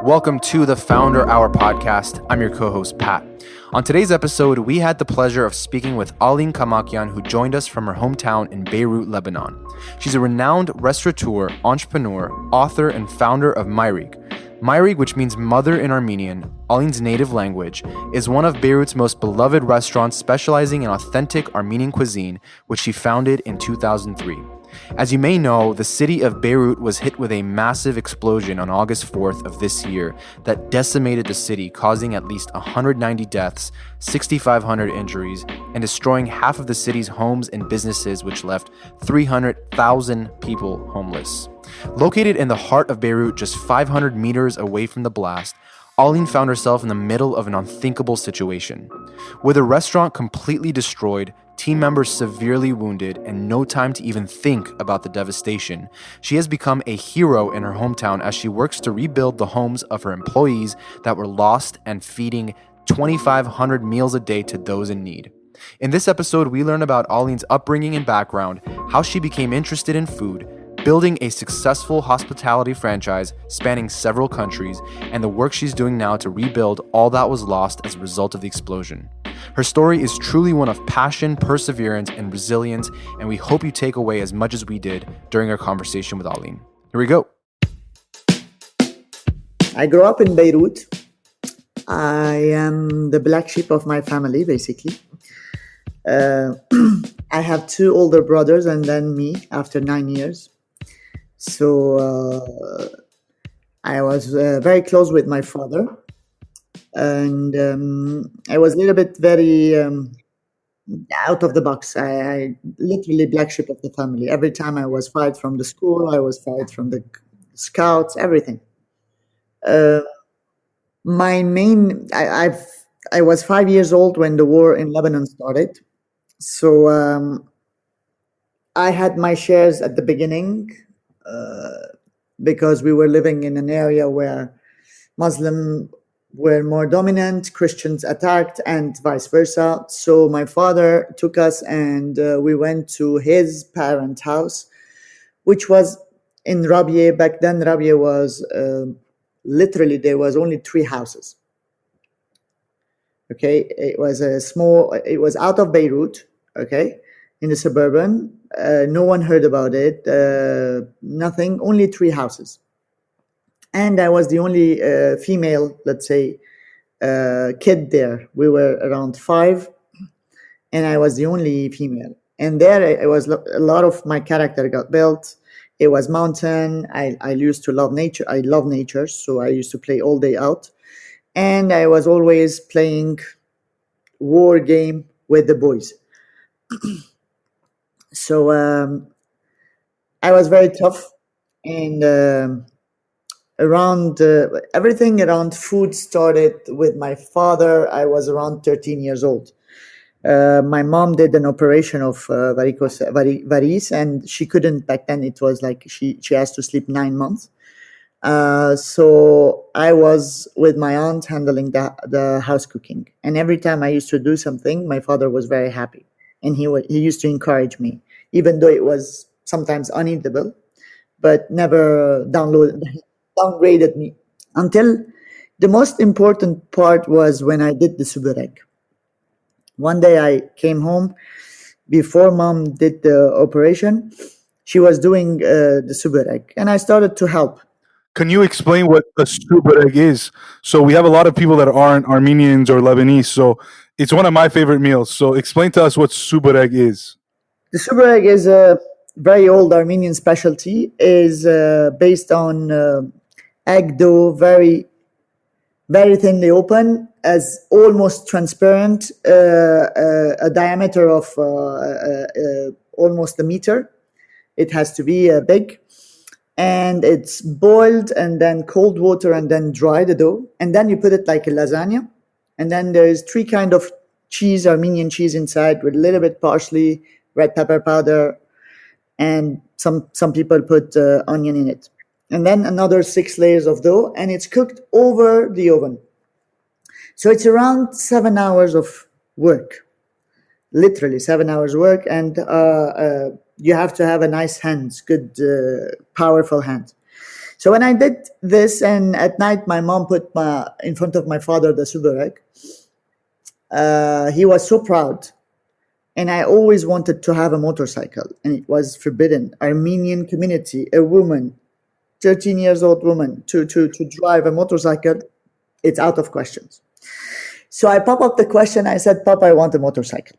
Welcome to the Founder Hour podcast. I'm your co-host, Pat. On today's episode, we had the pleasure of speaking with Aline Kamakian, who joined us from her hometown in Beirut, Lebanon. She's a renowned restaurateur, entrepreneur, author, and founder of Mayrig. Mayrig, which means mother in Armenian, Aline's native language, is one of Beirut's most beloved restaurants specializing in authentic Armenian cuisine, which she founded in 2003. As you may know, the city of Beirut was hit with a massive explosion on August 4th of this year that decimated the city, causing at least 190 deaths, 6,500 injuries, and destroying half of the city's homes and businesses, which left 300,000 people homeless. Located in the heart of Beirut, just 500 meters away from the blast, Aline found herself in the middle of an unthinkable situation. With a restaurant completely destroyed, team members severely wounded, and no time to even think about the devastation, she has become a hero in her hometown as she works to rebuild the homes of her employees that were lost and feeding 2,500 meals a day to those in need. In this episode, we learn about Aline's upbringing and background, how she became interested in food, building a successful hospitality franchise spanning several countries, and the work she's doing now to rebuild all that was lost as a result of the explosion. Her story is truly one of passion, perseverance, and resilience, and we hope you take away as much as we did during our conversation with Aline. Here we go. I grew up in Beirut. I am the black sheep of my family, basically. I have two older brothers and then me after 9 years. So I was very close with my father. And I was a little bit very out of the box. I literally black sheep of the family. Every time I was fired from the school, I was fired from the scouts, everything. I was 5 years old when the war in Lebanon started. So I had my shares at the beginning because we were living in an area where Muslims were more dominant, Christians attacked, and vice versa. So my father took us and we went to his parents' house, which was in Rabia. Back then, Rabia was literally, there was only 3 houses. Okay, it was out of Beirut, okay, in the suburban. No one heard about it, nothing, only 3 houses. And I was the only female, let's say, kid there. We were around 5, and I was the only female. And there, it was a lot of my character got built. It was mountain. I used to love nature. I love nature, so I used to play all day out. And I was always playing war game with the boys. So I was very tough, and everything around food started with my father. I was around 13 years old. My mom did an operation of varices, and she couldn't back then. It was like she has to sleep 9 months. So I was with my aunt handling the house cooking, and every time I used to do something, my father was very happy, and he used to encourage me, even though it was sometimes uneatable, but never downgraded me. Until the most important part was when I did the suburek. One day I came home before mom did the operation. She was doing the suburek, and I started to help. Can you explain what a suburek is? So we have a lot of people that aren't Armenians or Lebanese, so it's one of my favorite meals. So explain to us what suburek is. The suburek is a very old Armenian specialty. Is based on egg dough, very, very thinly open, as almost transparent, a diameter of almost a meter. It has to be big. And it's boiled and then cold water and then dry the dough. And then you put it like a lasagna. And then there is 3 kinds of cheese, Armenian cheese inside, with a little bit parsley, red pepper powder, and some people put onion in it. And then another 6 layers of dough, and it's cooked over the oven. So it's around 7 hours of work, literally 7 hours work. And you have to have a nice hands, good, powerful hand. So when I did this, and at night my mom put in front of my father the subarek, he was so proud. And I always wanted to have a motorcycle, and it was forbidden. Armenian community, a woman, 13 years old woman, to drive a motorcycle, it's out of questions. So I pop up the question. I said, Papa, I want a motorcycle.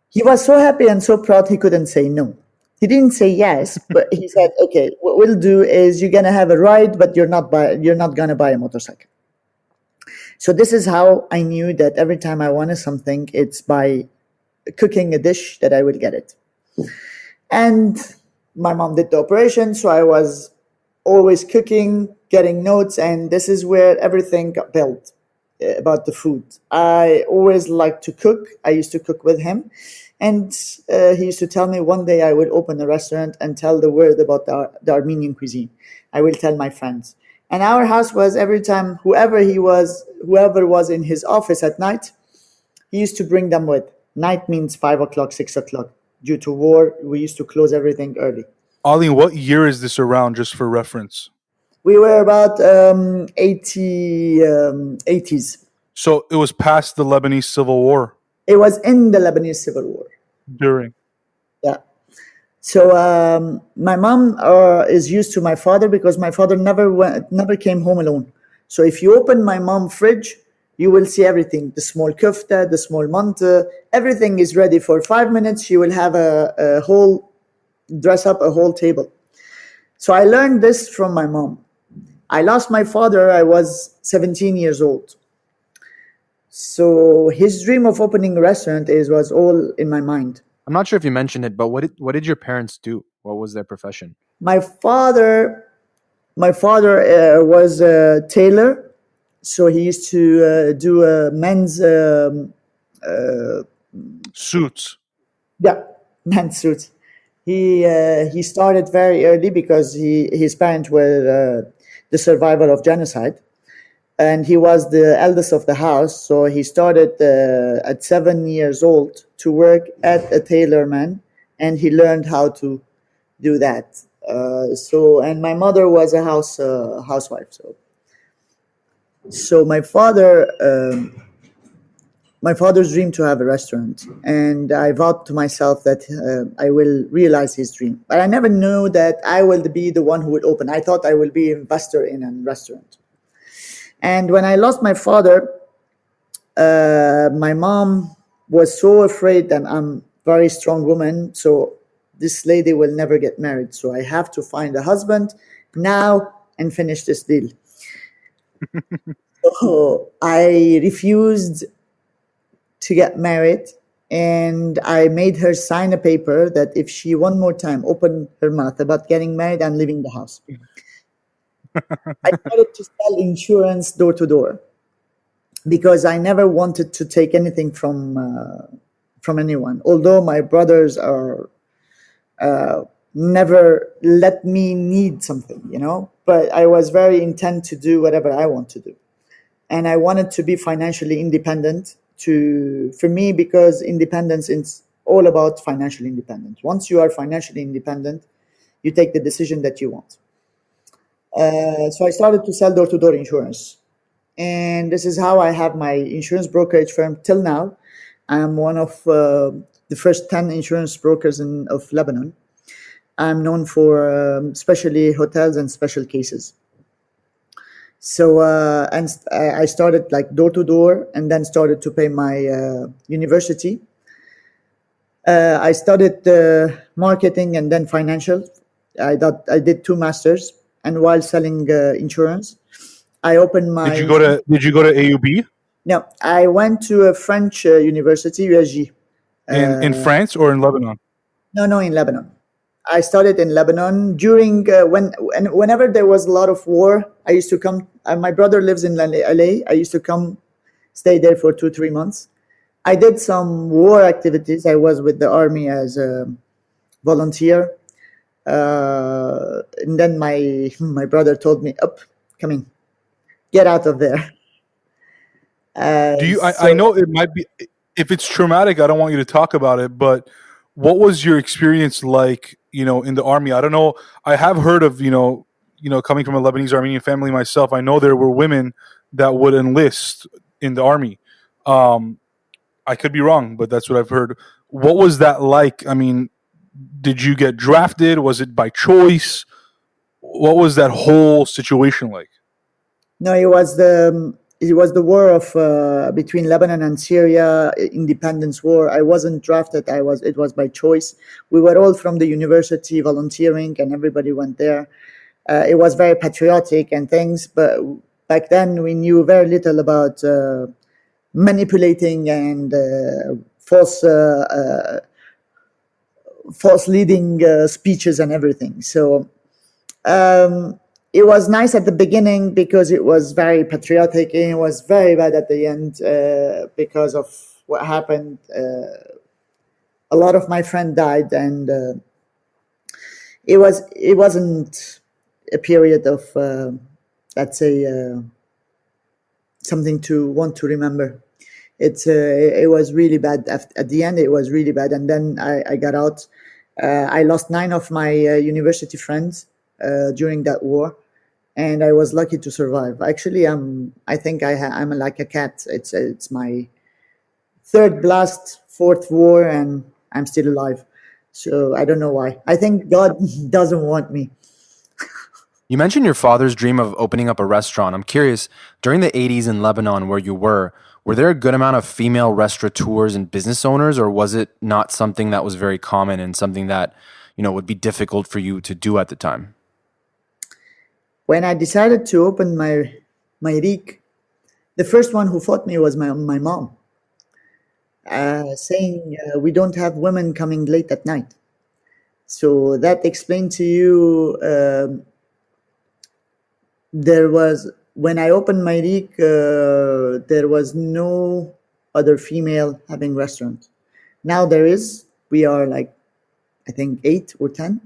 He was so happy and so proud he couldn't say no. He didn't say yes, but he said, okay, what we'll do is you're going to have a ride, but you're not going to buy a motorcycle. So this is how I knew that every time I wanted something, it's by cooking a dish that I would get it. And my mom did the operation, so I was always cooking, getting notes, and this is where everything got built about the food. I always liked to cook. I used to cook with him. And he used to tell me one day I will open a restaurant and tell the world about the Armenian cuisine. I will tell my friends. And our house was, every time whoever was in his office at night, he used to bring them with. Night means 5 o'clock, 6 o'clock. Due to war, we used to close everything early. Aline, what year is this around, just for reference? We were about 80s. So it was past the Lebanese Civil War? It was in the Lebanese Civil War. During? Yeah. So my mom is used to my father because my father never came home alone. So if you open my mom's fridge, you will see everything. The small kufta, the small manta, everything is ready for 5 minutes. She will have dress up a whole table. So I learned this from my mom. I lost my father. I was 17 years old. So his dream of opening a restaurant was all in my mind. I'm not sure if you mentioned it, but what did your parents do? What was their profession? My father was a tailor, so he used to do men's suits. Yeah, men's suits. He started very early because his parents were the survivor of genocide, and he was the eldest of the house. So he started at 7 years old to work at a tailor man, and he learned how to do that. And my mother was a housewife. So my father's dream to have a restaurant, and I vowed to myself that I will realize his dream. But I never knew that I will be the one who would open. I thought I will be an investor in a restaurant. And when I lost my father, my mom was so afraid that I'm a very strong woman, so this lady will never get married. So I have to find a husband now and finish this deal. So I refused to get married, and I made her sign a paper that if she one more time opened her mouth about getting married, I'm leaving the house. I started to sell insurance door to door because I never wanted to take anything from anyone. Although my brothers are never let me need something, but I was very intent to do whatever I want to do. And I wanted to be financially independent for me, because independence is all about financial independence. Once you are financially independent, you take the decision that you want. So I started to sell door-to-door insurance. And this is how I have my insurance brokerage firm till now. I'm one of the first 10 insurance brokers of Lebanon. I'm known for especially hotels and special cases. So and I started like door-to-door, and then started to pay my university. I studied marketing and then financial. I did 2 masters, and while selling insurance, I opened my. Did you go to AUB? No, I went to a French university, USG. In France or in Lebanon? No, in Lebanon. I studied in Lebanon during whenever there was a lot of war. I used to come. My brother lives in LA. I used to come, stay there for 2-3 months. I did some war activities. I was with the army as a volunteer. And then my brother told me, "Up, come in, get out of there." I know it might be, if it's traumatic, I don't want you to talk about it, but what was your experience like, in the army. I don't know. I have heard of, coming from a Lebanese Armenian family myself, I know there were women that would enlist in the army. I could be wrong, but that's what I've heard. What was that like? I mean, did you get drafted? Was it by choice? What was that whole situation like? No, it was the war of between Lebanon and Syria, independence war. I wasn't drafted. It was by choice. We were all from the university volunteering, and everybody went there. It was very patriotic and things, but back then we knew very little about manipulating and false leading speeches and everything. So it was nice at the beginning because it was very patriotic, and it was very bad at the end because of what happened. A lot of my friends died, and it wasn't a period of let's say something to want to remember. It was really bad at the end. It was really bad, and then I got out. I lost 9 of my university friends during that war, and I was lucky to survive. Actually, I think I'm like a cat. It's my 3rd blast, 4th war, and I'm still alive. So I don't know why. I think God doesn't want me. You mentioned your father's dream of opening up a restaurant. I'm curious, during the 80s in Lebanon where you were there a good amount of female restaurateurs and business owners, or was it not something that was very common and something that, would be difficult for you to do at the time? When I decided to open my Mayrig, the first one who fought me was my mom, saying we don't have women coming late at night. So that explained to you. When I opened Mayrig, there was no other female having restaurant. Now there is. We are like, I think 8 or 10.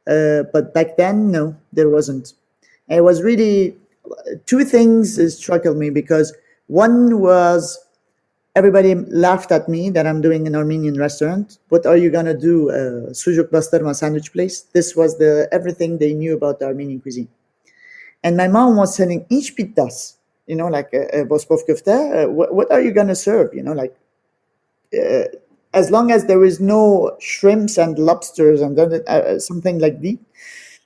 But back then, no, there wasn't. It was really 2 things struggled me, because one was everybody laughed at me that I'm doing an Armenian restaurant. What are you gonna do? Sujuk bastırma sandwich place? This was everything they knew about the Armenian cuisine. And my mom was selling each pitas, like a bospov kofta. What are you going to serve? As long as there is no shrimps and lobsters and something like that.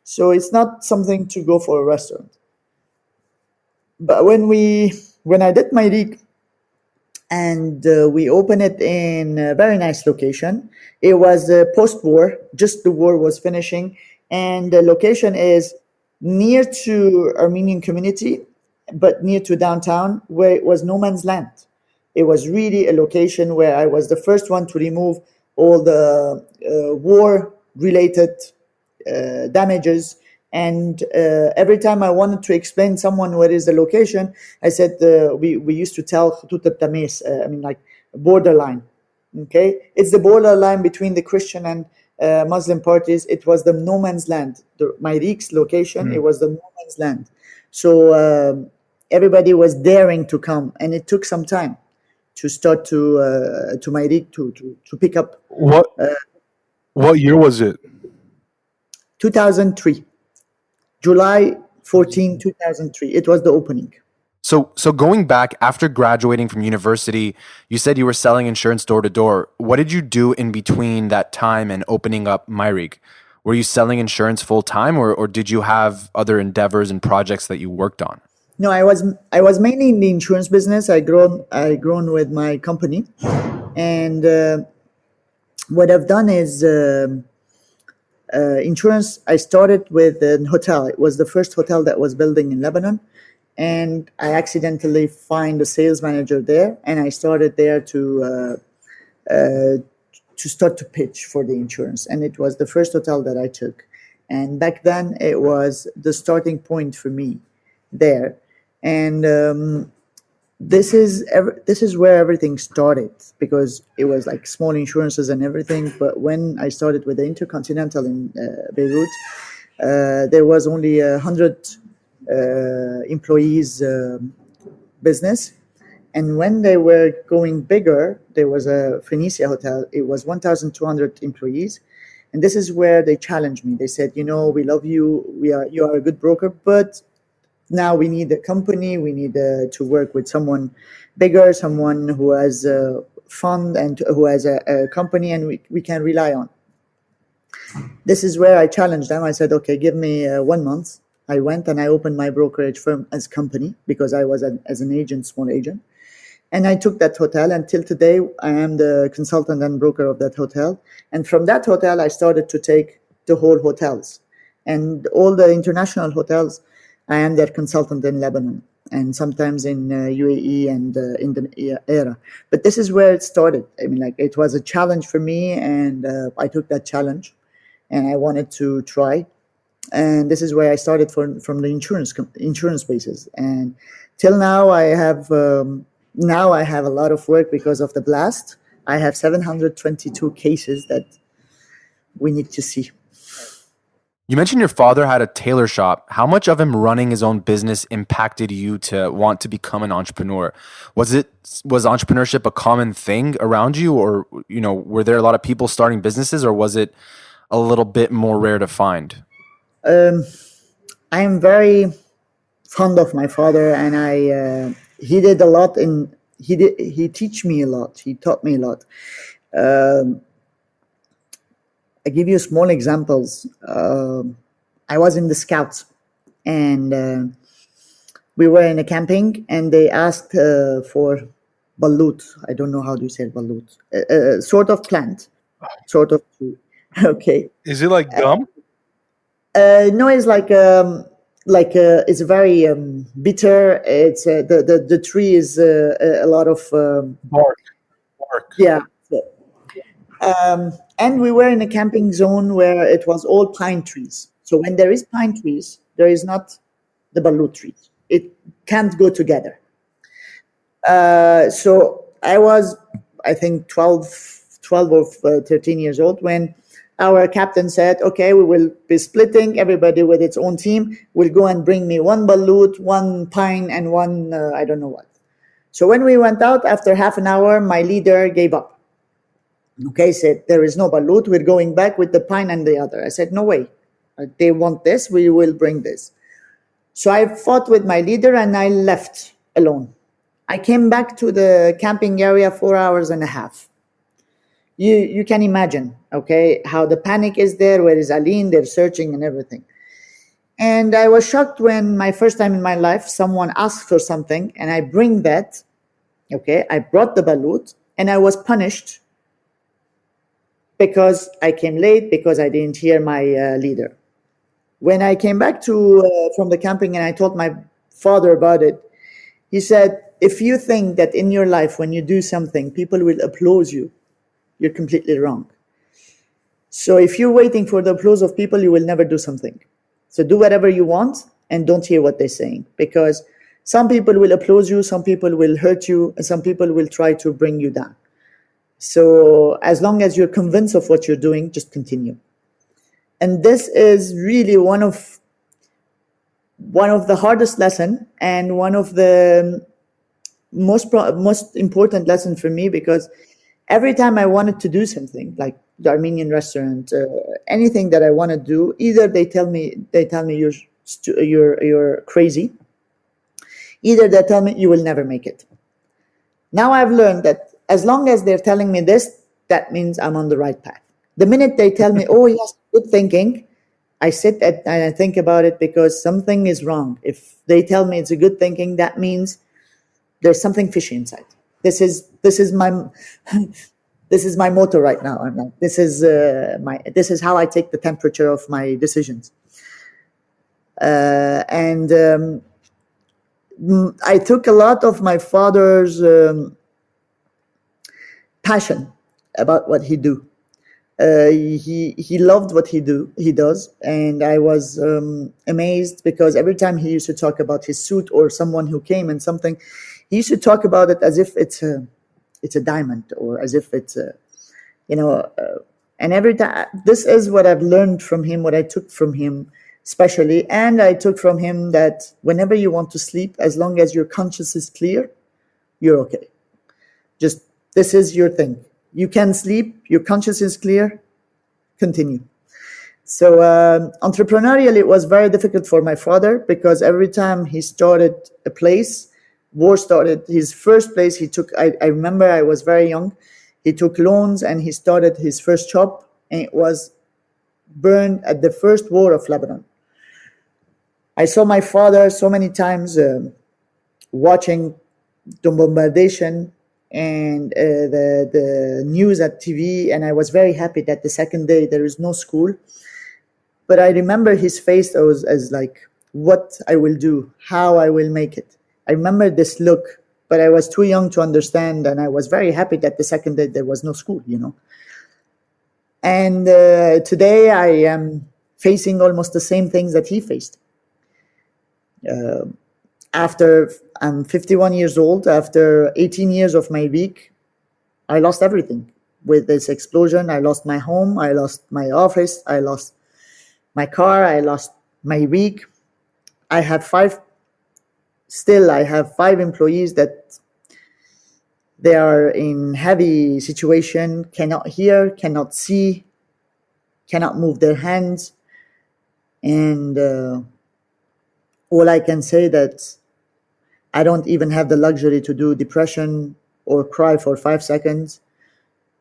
So it's not something to go for a restaurant. But when I did my rig and we opened it in a very nice location, it was post-war, just the war was finishing. And the location is near to Armenian community, but near to downtown, where it was no man's land. It was really a location where I was the first one to remove all the war-related damages. And every time I wanted to explain someone where is the location, I said we used to tell like borderline. Okay, it's the borderline between the Christian and Muslim parties. It was the no man's land. Mayrig's location, it was the no man's land. So everybody was daring to come, and it took some time to start to Mayrig to pick up. What year was it? 2003, July 14, 2003. It was the opening. So going back after graduating from university, you said you were selling insurance door to door. What did you do in between that time and opening up Mayrig? Were you selling insurance full time, or did you have other endeavors and projects that you worked on? No, I was mainly in the insurance business. I grown with my company, and what I've done is insurance. I started with a hotel. It was the first hotel that was building in Lebanon. And I accidentally find a sales manager there, and I started there to start to pitch for the insurance. And it was the first hotel that I took. And back then, it was the starting point for me there. And this is where everything started, because it was like small insurances and everything. But when I started with the Intercontinental in Beirut, there was only 100 employees business, and when they were going bigger, there was a Phoenicia hotel. It was 1,200 employees, And this is where they challenged me. They said, we love you. You are a good broker, but now we need a company. We need to work with someone bigger, someone who has a fund and who has a company and we can rely on. This is where I challenged them. I said, okay, give me 1 month. I went and I opened my brokerage firm as company because I was as an agent, small agent. And I took that hotel. Until today, I am the consultant and broker of that hotel. And from that hotel, I started to take the whole hotels. And all the international hotels, I am their consultant in Lebanon and sometimes in UAE and in the era. But this is where it started. I mean, it was a challenge for me, and I took that challenge, and I wanted to try. And this is where I started from the insurance basis. And till now, I have a lot of work because of the blast. I have 722 cases that we need to see. You mentioned your father had a tailor shop. How much of him running his own business impacted you to want to become an entrepreneur? Was entrepreneurship a common thing around you, or were there a lot of people starting businesses, or was it a little bit more rare to find? I am very fond of my father, and he did a lot. He teach me a lot. He taught me a lot. I give you small examples. I was in the Scouts, and we were in a camping, and they asked for balut. I don't know how do you say balut. Sort of plant, sort of tree. Okay. Is it like gum? No, it's it's very bitter. It's the tree is a lot of Bark. yeah. And we were in a camping zone where it was all pine trees. So when there is pine trees, there is not the balut trees. It can't go together. So I was, I think, 12 or 13 years old when our captain said, okay, we will be splitting everybody with its own team. We'll go and bring me one balut, one pine, and one, I don't know what. So when we went out, after half an hour, my leader gave up. Okay, said, there is no balut. We're going back with the pine and the other. I said, no way. They want this. We will bring this. So I fought with my leader and I left alone. I came back to the camping area 4 hours and a half. You can imagine, okay, how the panic is there. Where is Aline? They're searching and everything. And I was shocked when my first time in my life, someone asked for something and I bring that. Okay, I brought the balut and I was punished because I came late, because I didn't hear my leader. When I came back from the camping and I told my father about it, he said, if you think that in your life when you do something, people will applaud you, you're completely wrong. So if you're waiting for the applause of people, you will never do something. So do whatever you want and don't hear what they're saying, because some people will applaud you, some people will hurt you, and some people will try to bring you down. So as long as you're convinced of what you're doing, just continue. And this is really one of the hardest lesson and one of the most important lesson for me, because every time I wanted to do something like the Armenian restaurant, anything that I want to do, either they tell me you're crazy, either they tell me you will never make it. Now I've learned that as long as they're telling me this, that means I'm on the right path. The minute they tell me, oh yes, good thinking, I sit and I think about it, because something is wrong. If they tell me it's a good thinking, that means there's something fishy inside. This is my motto right now. This is how I take the temperature of my decisions. And I took a lot of my father's passion about what he do. He loved what he does, and I was amazed, because every time he used to talk about his suit or someone who came and something, he used to talk about it as if it's a diamond, or as if it's and every time, this is what I've learned from him, what I took from him especially. And I took from him that whenever you want to sleep, as long as your conscience is clear, you're okay. Just, this is your thing. You can sleep, your conscience is clear, continue. So entrepreneurial, it was very difficult for my father because every time he started a place, war started. His first place he took, I remember I was very young, he took loans and he started his first shop, and it was burned at the first war of Lebanon. I saw my father so many times watching the bombardation and the news at TV, and I was very happy that the second day there is no school. But I remember his face as like, what I will do, how I will make it. I remember this look, but I was too young to understand, and I was very happy that the second day there was no school, And today I am facing almost the same things that he faced. After I'm 51 years old, after 18 years of Mayrig, I lost everything. With this explosion, I lost my home, I lost my office, I lost my car, I lost Mayrig. I have five employees that they are in heavy situation, cannot hear, cannot see, cannot move their hands. And all I can say that I don't even have the luxury to do depression or cry for 5 seconds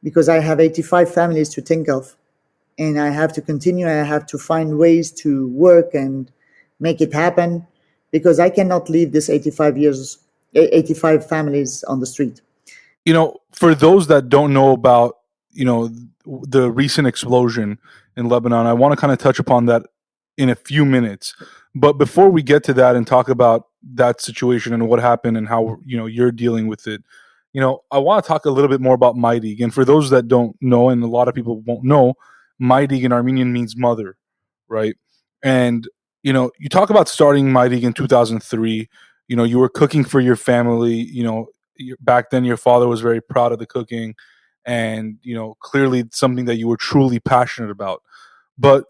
because I have 85 families to think of. And I have to continue. I have to find ways to work and make it happen because I cannot leave this 85 families on the street. For those that don't know about, the recent explosion in Lebanon, I want to kind of touch upon that in a few minutes. But before we get to that and talk about that situation and what happened and how, you're dealing with it, I want to talk a little bit more about Mayrig. And for those that don't know, and a lot of people won't know, Mayrig in Armenian means mother, right? And, you talk about starting Mayrig in 2003. You were cooking for your family. Back then your father was very proud of the cooking and, clearly something that you were truly passionate about. But,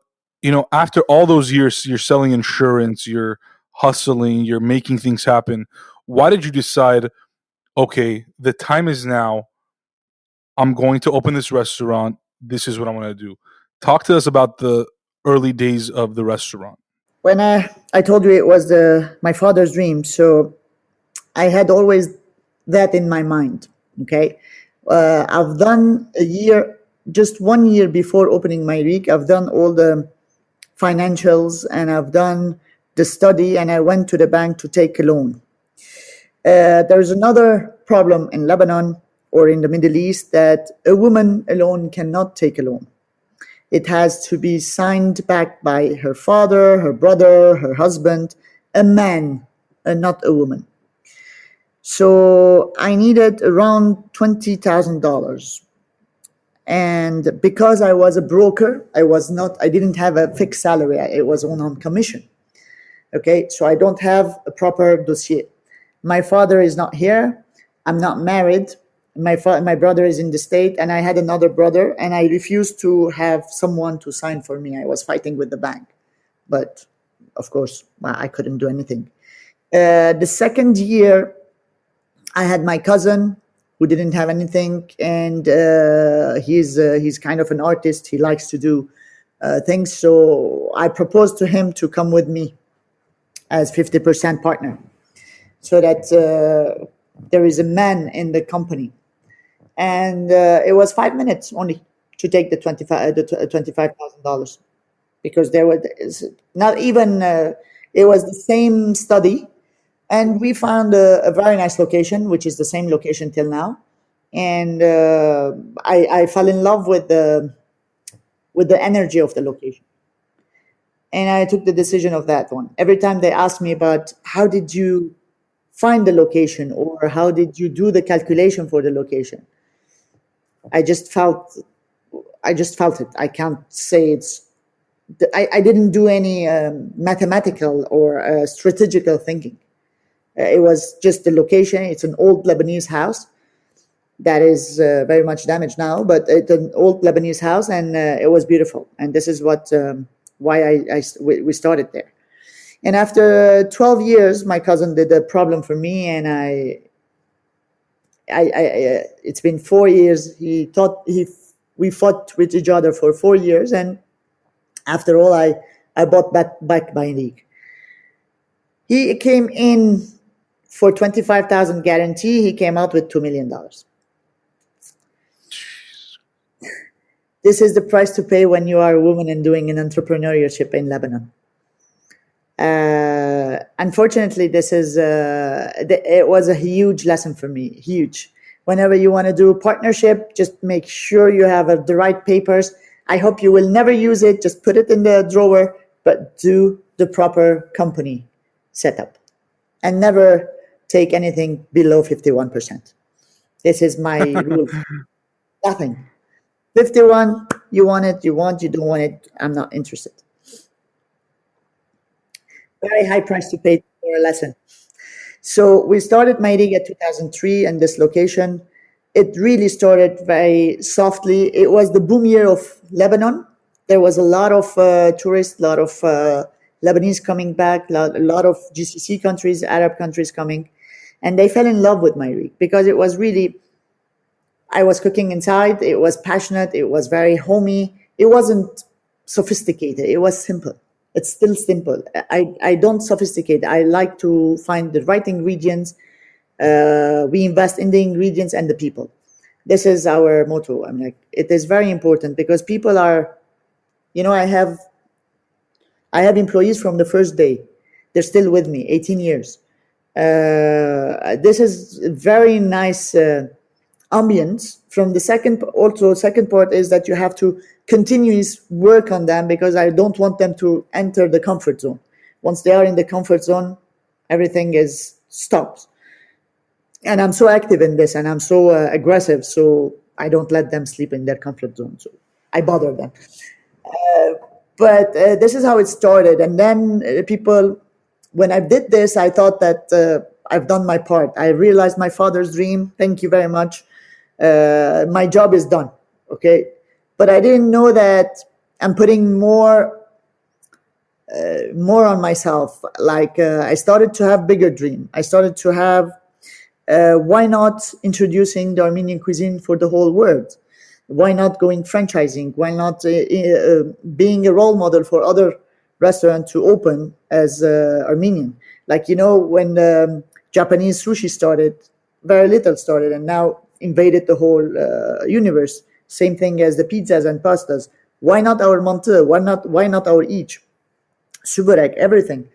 after all those years, you're selling insurance, you're hustling, you're making things happen. Why did you decide, okay, the time is now, I'm going to open this restaurant, this is what I'm going to do? Talk to us about the early days of the restaurant. When I told you it was my father's dream, so I had always that in my mind, okay? I've done just 1 year before opening Mayrig, I've done all the financials and I've done the study and I went to the bank to take a loan. There's another problem in Lebanon or in the Middle East that a woman alone cannot take a loan. It has to be signed back by her father, her brother, her husband, a man, and not a woman. So I needed around $20,000. And because I was a broker, I didn't have a fixed salary. It was on commission. Okay, so I don't have a proper dossier. My father is not here. I'm not married. My brother is in the state, and I had another brother, and I refused to have someone to sign for me. I was fighting with the bank, but of course I couldn't do anything. The second year, I had my cousin who didn't have anything, and he's kind of an artist. He likes to do things, so I proposed to him to come with me as 50% partner, so that there is a man in the company. And it was 5 minutes only to take the $25,000 because there was not even it was the same study, and we found a very nice location, which is the same location till now. And I fell in love with the energy of the location, and I took the decision of that one. Every time they ask me about how did you find the location or how did you do the calculation for the location, I just felt it. I can't say I didn't do any mathematical or strategical thinking. It was just the location. It's an old Lebanese house that is very much damaged now, but it's an old Lebanese house, and it was beautiful. And this is why we started there. And after 12 years, my cousin did a problem for me, and I it's been 4 years. He We fought with each other for 4 years, and after all, I bought back Mayrig. He came in for 25,000 guarantee. He came out with $2 million. This is the price to pay when you are a woman and doing an entrepreneurship in Lebanon. Unfortunately, it was a huge lesson for me. Huge. Whenever you want to do a partnership, just make sure you have the right papers. I hope you will never use it. Just put it in the drawer, but do the proper company setup and never take anything below 51%. This is my rule. Nothing. 51, you want it, you don't want it, I'm not interested. Very high price to pay for a lesson. So we started Mayrig at 2003 in this location. It really started very softly. It was the boom year of Lebanon. There was a lot of tourists, a lot of Lebanese coming back, a lot of GCC countries, Arab countries coming. And they fell in love with Mayrig because it was really, I was cooking inside. It was passionate. It was very homey. It wasn't sophisticated. It was simple. It's still simple. I don't sophisticate. I like to find the right ingredients. We invest in the ingredients and the people. This is our motto. I'm like, it is very important because people are, I have employees from the first day. They're still with me, 18 years. This is very nice ambience. From the second part is that you have to continuously work on them because I don't want them to enter the comfort zone. Once they are in the comfort zone, everything stops. And I'm so active in this and I'm so aggressive, so I don't let them sleep in their comfort zone. So I bother them. But this is how it started. And then people, when I did this, I thought that I've done my part. I realized my father's dream. Thank you very much. My job is done. Okay. But I didn't know that I'm putting more on myself. Like I started to have bigger dream. I started to have, why not introducing the Armenian cuisine for the whole world? Why not going franchising? Why not being a role model for other restaurants to open as Armenian? Like, when Japanese sushi started, very little started and now invaded the whole universe. Same thing as the pizzas and pastas. Why not our mantı? Why not our ich? Suburek, everything.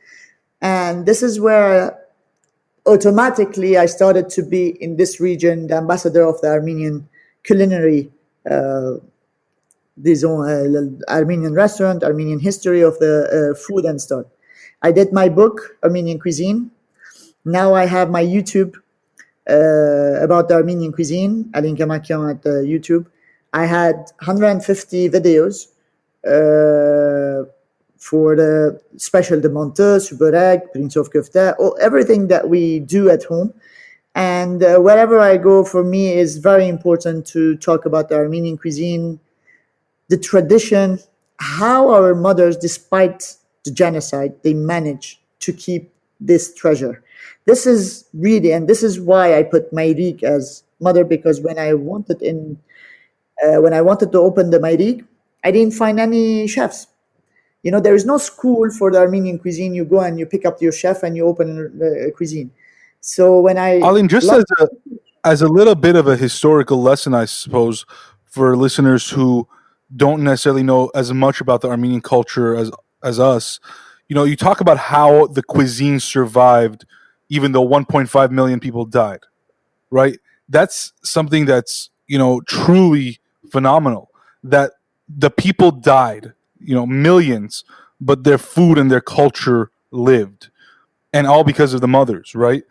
And this is where automatically I started to be in this region, the ambassador of the Armenian culinary, Armenian restaurant, Armenian history of the food and stuff. I did my book, Armenian Cuisine. Now I have my YouTube about the Armenian cuisine, Aline Kamakian at YouTube. I had 150 videos for the special the mantı, suburek, prince of köfte, everything that we do at home. And wherever I go, for me, is very important to talk about the Armenian cuisine, the tradition, how our mothers, despite the genocide, they manage to keep this treasure. This is really, and this is why I put Mayrig as mother, because when I wanted to open the Mayrig, I didn't find any chefs. There is no school for the Armenian cuisine. You go and you pick up your chef and you open the cuisine. So when Aline, just as a little bit of a historical lesson, I suppose, for listeners who don't necessarily know as much about the Armenian culture as us, you talk about how the cuisine survived even though 1.5 million people died, right? That's something that's, truly phenomenal, that the people died, millions, but their food and their culture lived, and all because of the mothers, right?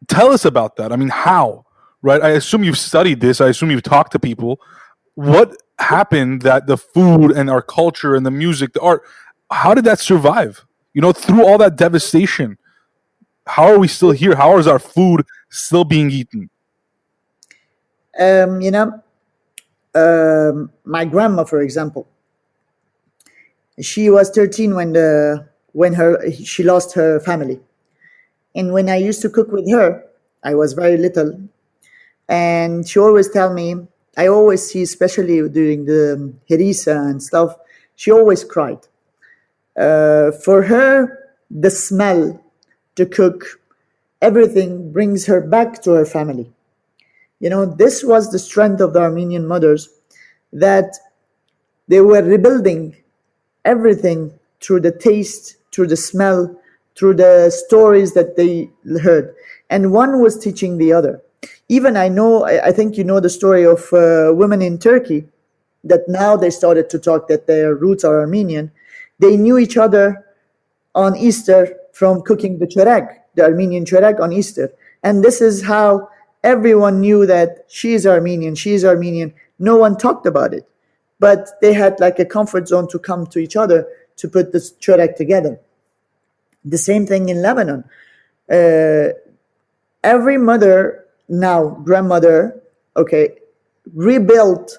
Tell us about that. I mean, how, right? I assume you've studied this. I assume you've talked to people. What happened that the food and our culture and the music, the art, how did that survive? Through all that devastation, how are we still here? How is our food still being eaten? My grandma, for example, she was 13 when she lost her family. And when I used to cook with her, I was very little. And she always tell me, I always see, especially during the Harissa and stuff, she always cried. For her, the smell, to cook, everything brings her back to her family. This was the strength of the Armenian mothers, that they were rebuilding everything through the taste, through the smell, through the stories that they heard. And one was teaching the other. Even I think you know the story of women in Turkey, that now they started to talk that their roots are Armenian. They knew each other on Easter from cooking the çörek, the Armenian çörek on Easter. And this is how everyone knew that she is Armenian. No one talked about it. But they had like a comfort zone to come to each other to put this çörek together. The same thing in Lebanon. Every mother now, grandmother, rebuilt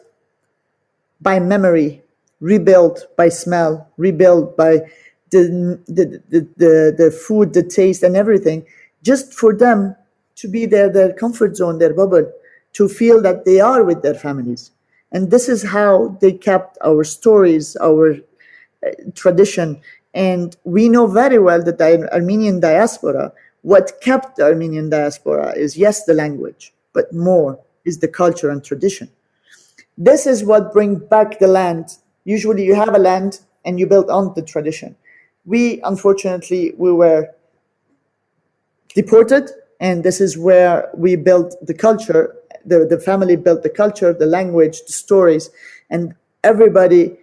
by memory, rebuilt by smell, rebuilt by the food, the taste, and everything, just for them to be their comfort zone, their bubble, to feel that they are with their families. And this is how they kept our stories, our tradition. And we know very well that the Armenian diaspora, what kept the Armenian diaspora is, yes, the language, but more is the culture and tradition. This is what brings back the land. Usually you have a land and you build on the tradition. Unfortunately, we were deported, and this is where we built the culture. The family built the culture, the language, the stories, and everybody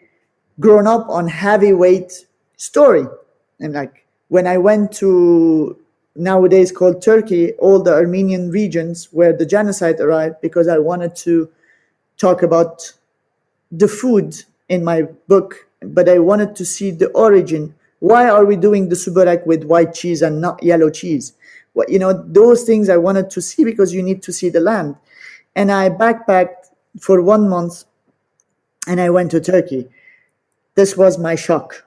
grown up on heavyweight story. And like when I went to nowadays called Turkey, all the Armenian regions where the genocide arrived, because I wanted to talk about the food in my book, but I wanted to see the origin. Why are we doing the subarek with white cheese and not yellow cheese? Those things I wanted to see, because you need to see the land. And I backpacked for 1 month and I went to Turkey. This was my shock,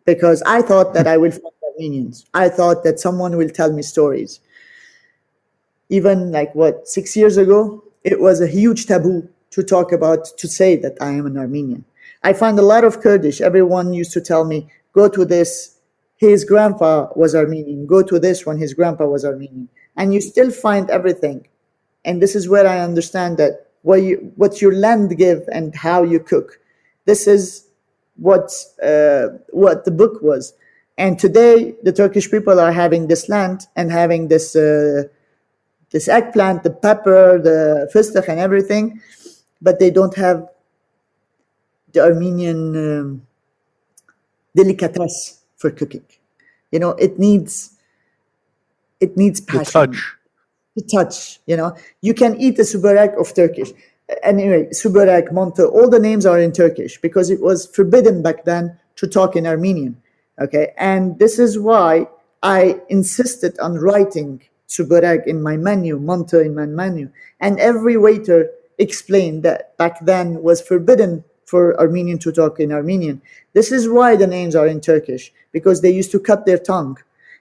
because I thought that I will find Armenians. I thought that someone will tell me stories. Even 6 years ago, it was a huge taboo to say that I am an Armenian. I found a lot of Kurdish. Everyone used to tell me, go to this, his grandpa was Armenian. Go to this one, his grandpa was Armenian. And you still find everything. And this is where I understand that what your land give and how you cook. This is what the book was. And today, the Turkish people are having this land and having this eggplant, the pepper, the fıstık, and everything, but they don't have the Armenian delicatesse for cooking. It needs passion. The touch. You can eat a subarek of Turkish. Anyway, subarek, mantı, all the names are in Turkish, because it was forbidden back then to talk in Armenian. Okay, and this is why I insisted on writing subarek in my menu, mantı in my menu. And every waiter explained that back then was forbidden for Armenian to talk in Armenian. This is why the names are in Turkish, because they used to cut their tongue.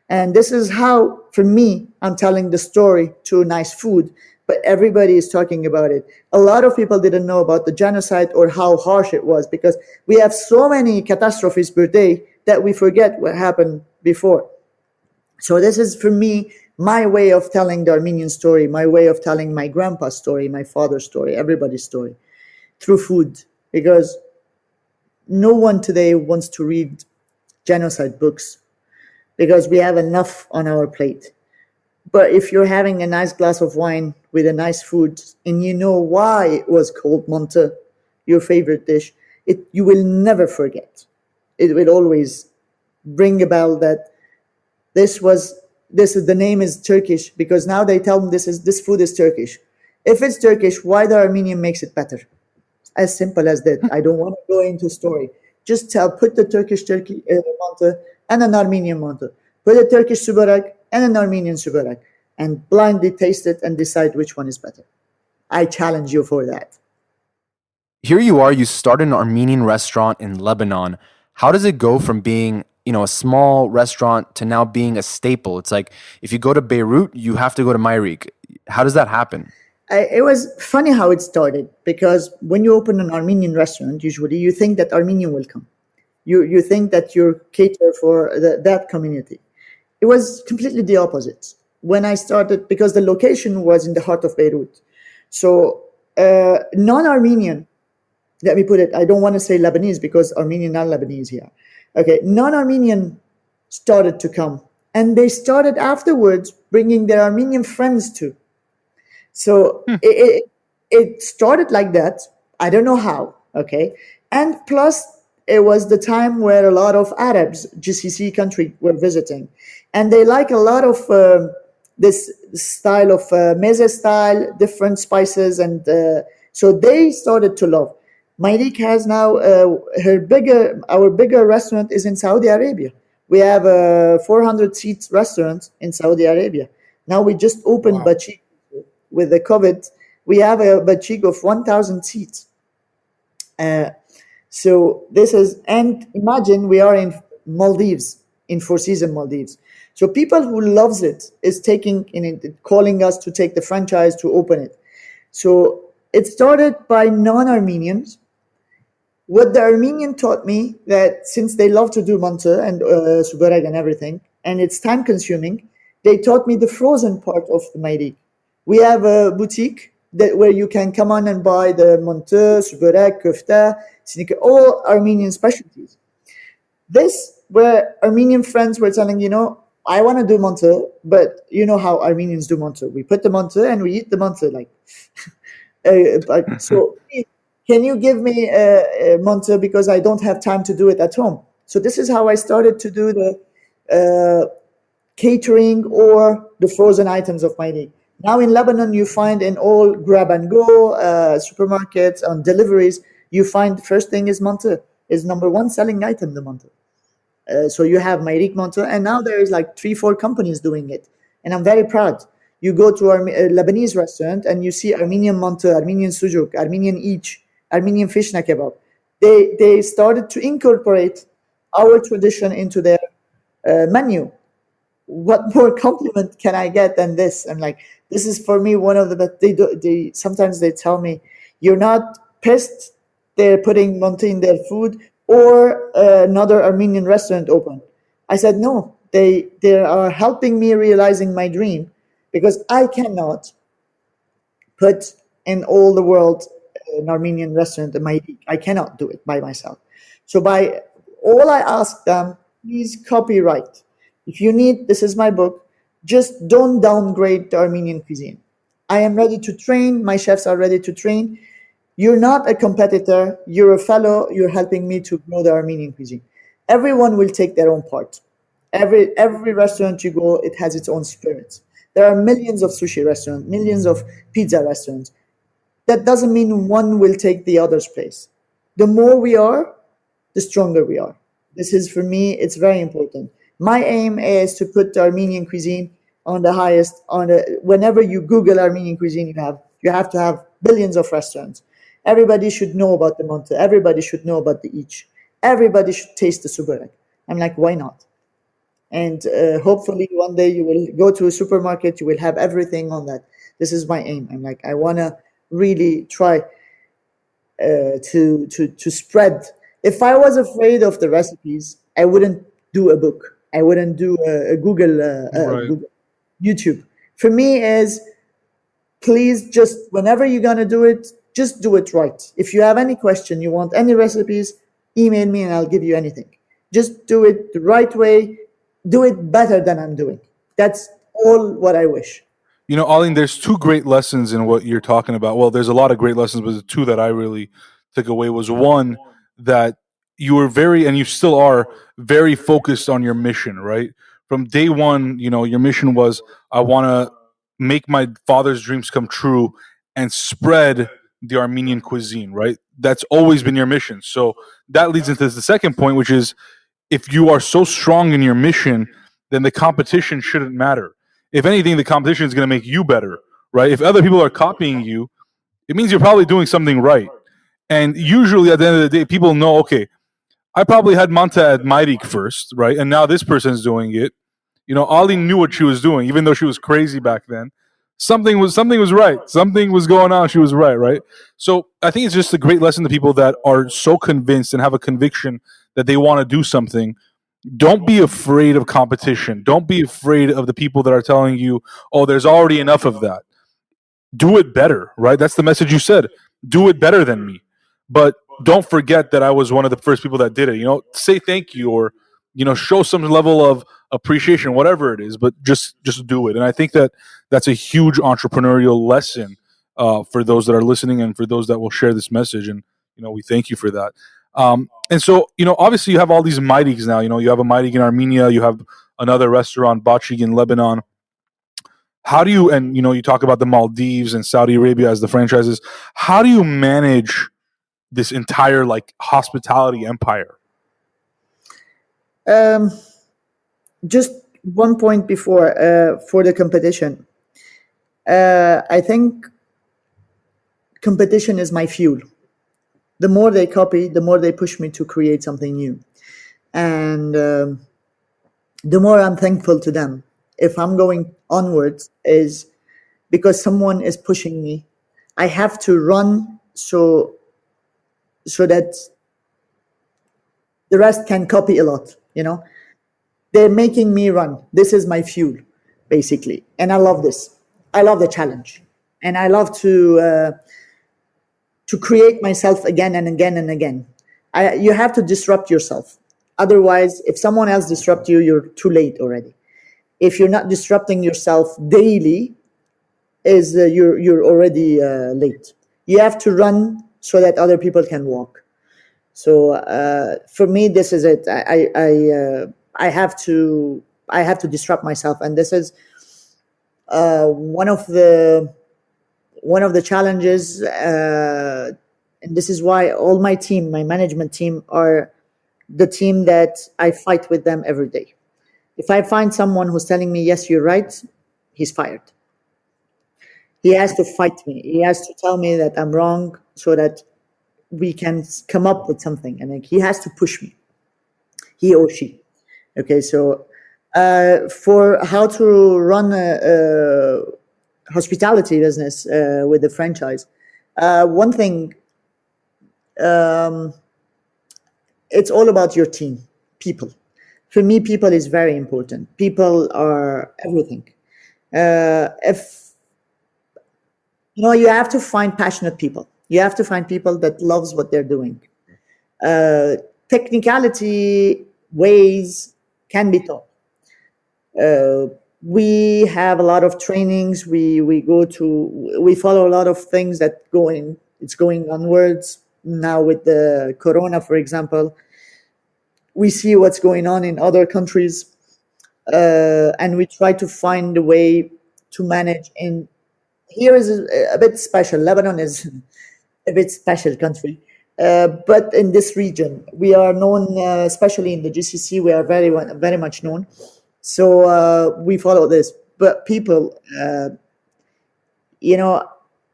And this is how, for me, I'm telling the story to nice food, but everybody is talking about it. A lot of people didn't know about the genocide or how harsh it was, because we have so many catastrophes per day that we forget what happened before. So this is, for me, my way of telling the Armenian story, my way of telling my grandpa's story, my father's story, everybody's story, through food. Because no one today wants to read genocide books, because we have enough on our plate. But if you're having a nice glass of wine with a nice food, and you know why it was called mantı, your favorite dish, you will never forget. It will always bring about that the name is Turkish, because now they tell them this food is Turkish. If it's Turkish, why the Armenian makes it better? As simple as that. I don't want to go into story. Just put the Turkish mantı and an Armenian mantı. Put a Turkish subarek and an Armenian subarek, and blindly taste it and decide which one is better. I challenge you for that. Here you are, you started an Armenian restaurant in Lebanon. How does it go from being, a small restaurant to now being a staple? It's like if you go to Beirut, you have to go to Mayrig. How does that happen? it was funny how it started, because when you open an Armenian restaurant, usually you think that Armenian will come. You think that you're cater for that community. It was completely the opposite. When I started, because the location was in the heart of Beirut, so non-Armenian. Let me put it. I don't want to say Lebanese because Armenian not Lebanese here. Okay, non-Armenian started to come, and they started afterwards bringing their Armenian friends too. So it started like that. I don't know how. Okay, and plus it was the time where a lot of Arabs, GCC country, were visiting, and they like a lot of this style of meze style, different spices, and so they started to love. Mayrig has now our bigger restaurant is in Saudi Arabia. We have a 400 seat restaurant in Saudi Arabia. Now we just opened Bachik with the COVID. We have a Bachik of 1,000 seats. So this is, and imagine we are in Maldives, in Four Seasons Maldives. So people who loves it is calling us to take the franchise to open it. So it started by non-Armenians. What the Armenian taught me, that since they love to do mantı and subarag and everything, and it's time consuming, they taught me the frozen part of the Mayrig. We have a boutique where you can come on and buy the mantı, subarag, köfte, sinik, all Armenian specialties. This, where Armenian friends were telling, I want to do mantı, but you know how Armenians do mantı. We put the mantı and we eat the mantı. So can you give me a mantı, because I don't have time to do it at home? So this is how I started to do the catering or the frozen items of Mayrig. Now in Lebanon, you find in all grab and go supermarkets on deliveries, you find the first thing is mantı, is number one selling item, the mantı. So you have Mayrig mantı, and now there is like 3-4 companies doing it, and I'm very proud. You go to a Lebanese restaurant and you see Armenian mantı, Armenian sujuk, Armenian each, Armenian fish kebab. They started to incorporate our tradition into their menu. What more compliment can I get than this? I'm like, this is for me one of the best. They sometimes they tell me, you're not pissed they're putting mantı in their food, or another Armenian restaurant open. I said, no, they are helping me realizing my dream, because I cannot put in all the world an Armenian restaurant in Mayrig. I cannot do it by myself. So by all I ask them, please copyright. If you need, this is my book, just don't downgrade the Armenian cuisine. I am ready to train. My chefs are ready to train. You're not a competitor. You're a fellow. You're helping me to grow the Armenian cuisine. Everyone will take their own part. Every restaurant you go, it has its own spirit. There are millions of sushi restaurants, millions of pizza restaurants. That doesn't mean one will take the other's place. The more we are, the stronger we are. This is, for me, it's very important. My aim is to put the Armenian cuisine on the highest. Whenever you Google Armenian cuisine, you have to have billions of restaurants. Everybody should know about the mantı. Everybody should know about the each. Everybody should taste the subarag. I'm like, why not? And hopefully one day you will go to a supermarket, you will have everything on that. This is my aim. I'm like, I want to really try to spread. If I was afraid of the recipes, I wouldn't do a book. I wouldn't do a Google, Google, YouTube. For me is, please just, whenever you're going to do it, just do it right. If you have any question, you want any recipes, email me and I'll give you anything. Just do it the right way. Do it better than I'm doing. That's all what I wish. Aline, there's two great lessons in what you're talking about. Well, there's a lot of great lessons, but the two that I really took away was, one, that you were and you still are very focused on your mission, right? From day one, your mission was, I want to make my father's dreams come true and spread the Armenian cuisine, right? That's always been your mission. So that leads into the second point, which is, if you are so strong in your mission, then the competition shouldn't matter. If anything, the competition is going to make you better, right? If other people are copying you, it means you're probably doing something right. And usually at the end of the day, people know, okay, I probably had mantı at Mayrig first, right? And now this person's doing it. Aline knew what she was doing, even though she was crazy back then. something was right. Something was going on. She was right. So I think it's just a great lesson to people that are so convinced and have a conviction that they want to do something. Don't be afraid of competition. Don't be afraid of the people that are telling you, "Oh, there's already enough of that." Do it better, right? That's the message you said. Do it better than me. But don't forget that I was one of the first people that did it. Say thank you, or show some level of appreciation, whatever it is. But just do it. And I think that that's a huge entrepreneurial lesson for those that are listening and for those that will share this message. And we thank you for that. And so obviously you have all these Mayrigs now. You have a Mayrig in Armenia. You have another restaurant, Bachig, in Lebanon. How do you, and you talk about the Maldives and Saudi Arabia as the franchises. How do you manage this entire hospitality empire? Just one point before for the competition. I think competition is my fuel. The more they copy, the more they push me to create something new, and the more I'm thankful to them. If I'm going onwards, is because someone is pushing me. I have to run so that the rest can copy a lot. They're making me run. This is my fuel, basically, and I love this. I love the challenge, and I love to create myself again and again and again. You have to disrupt yourself. Otherwise, if someone else disrupts you, you're too late already. If you're not disrupting yourself daily, you're already late. You have to run so that other people can walk. So for me, this is it. I have to disrupt myself, and this is one of the challenges. And this is why all my team, my management team, are the team that I fight with them every day. If I find someone who's telling me, yes, you're right, he's fired. He has to fight me. He has to tell me that I'm wrong so that we can come up with something. And he has to push me, he or she. Okay, so for how to run a hospitality business with the franchise, one thing, it's all about your team, people. For me, people is very important. People are everything. If you have to find passionate people. You have to find people that loves what they're doing. Technicality ways can be taught. We have a lot of trainings. We follow a lot of things it's going onwards now with the Corona, for example. We see what's going on in other countries, and we try to find a way to manage. And here is a bit special. Lebanon is a bit special country, but in this region, we are known, especially in the GCC, we are very, very much known. So we follow this. But people,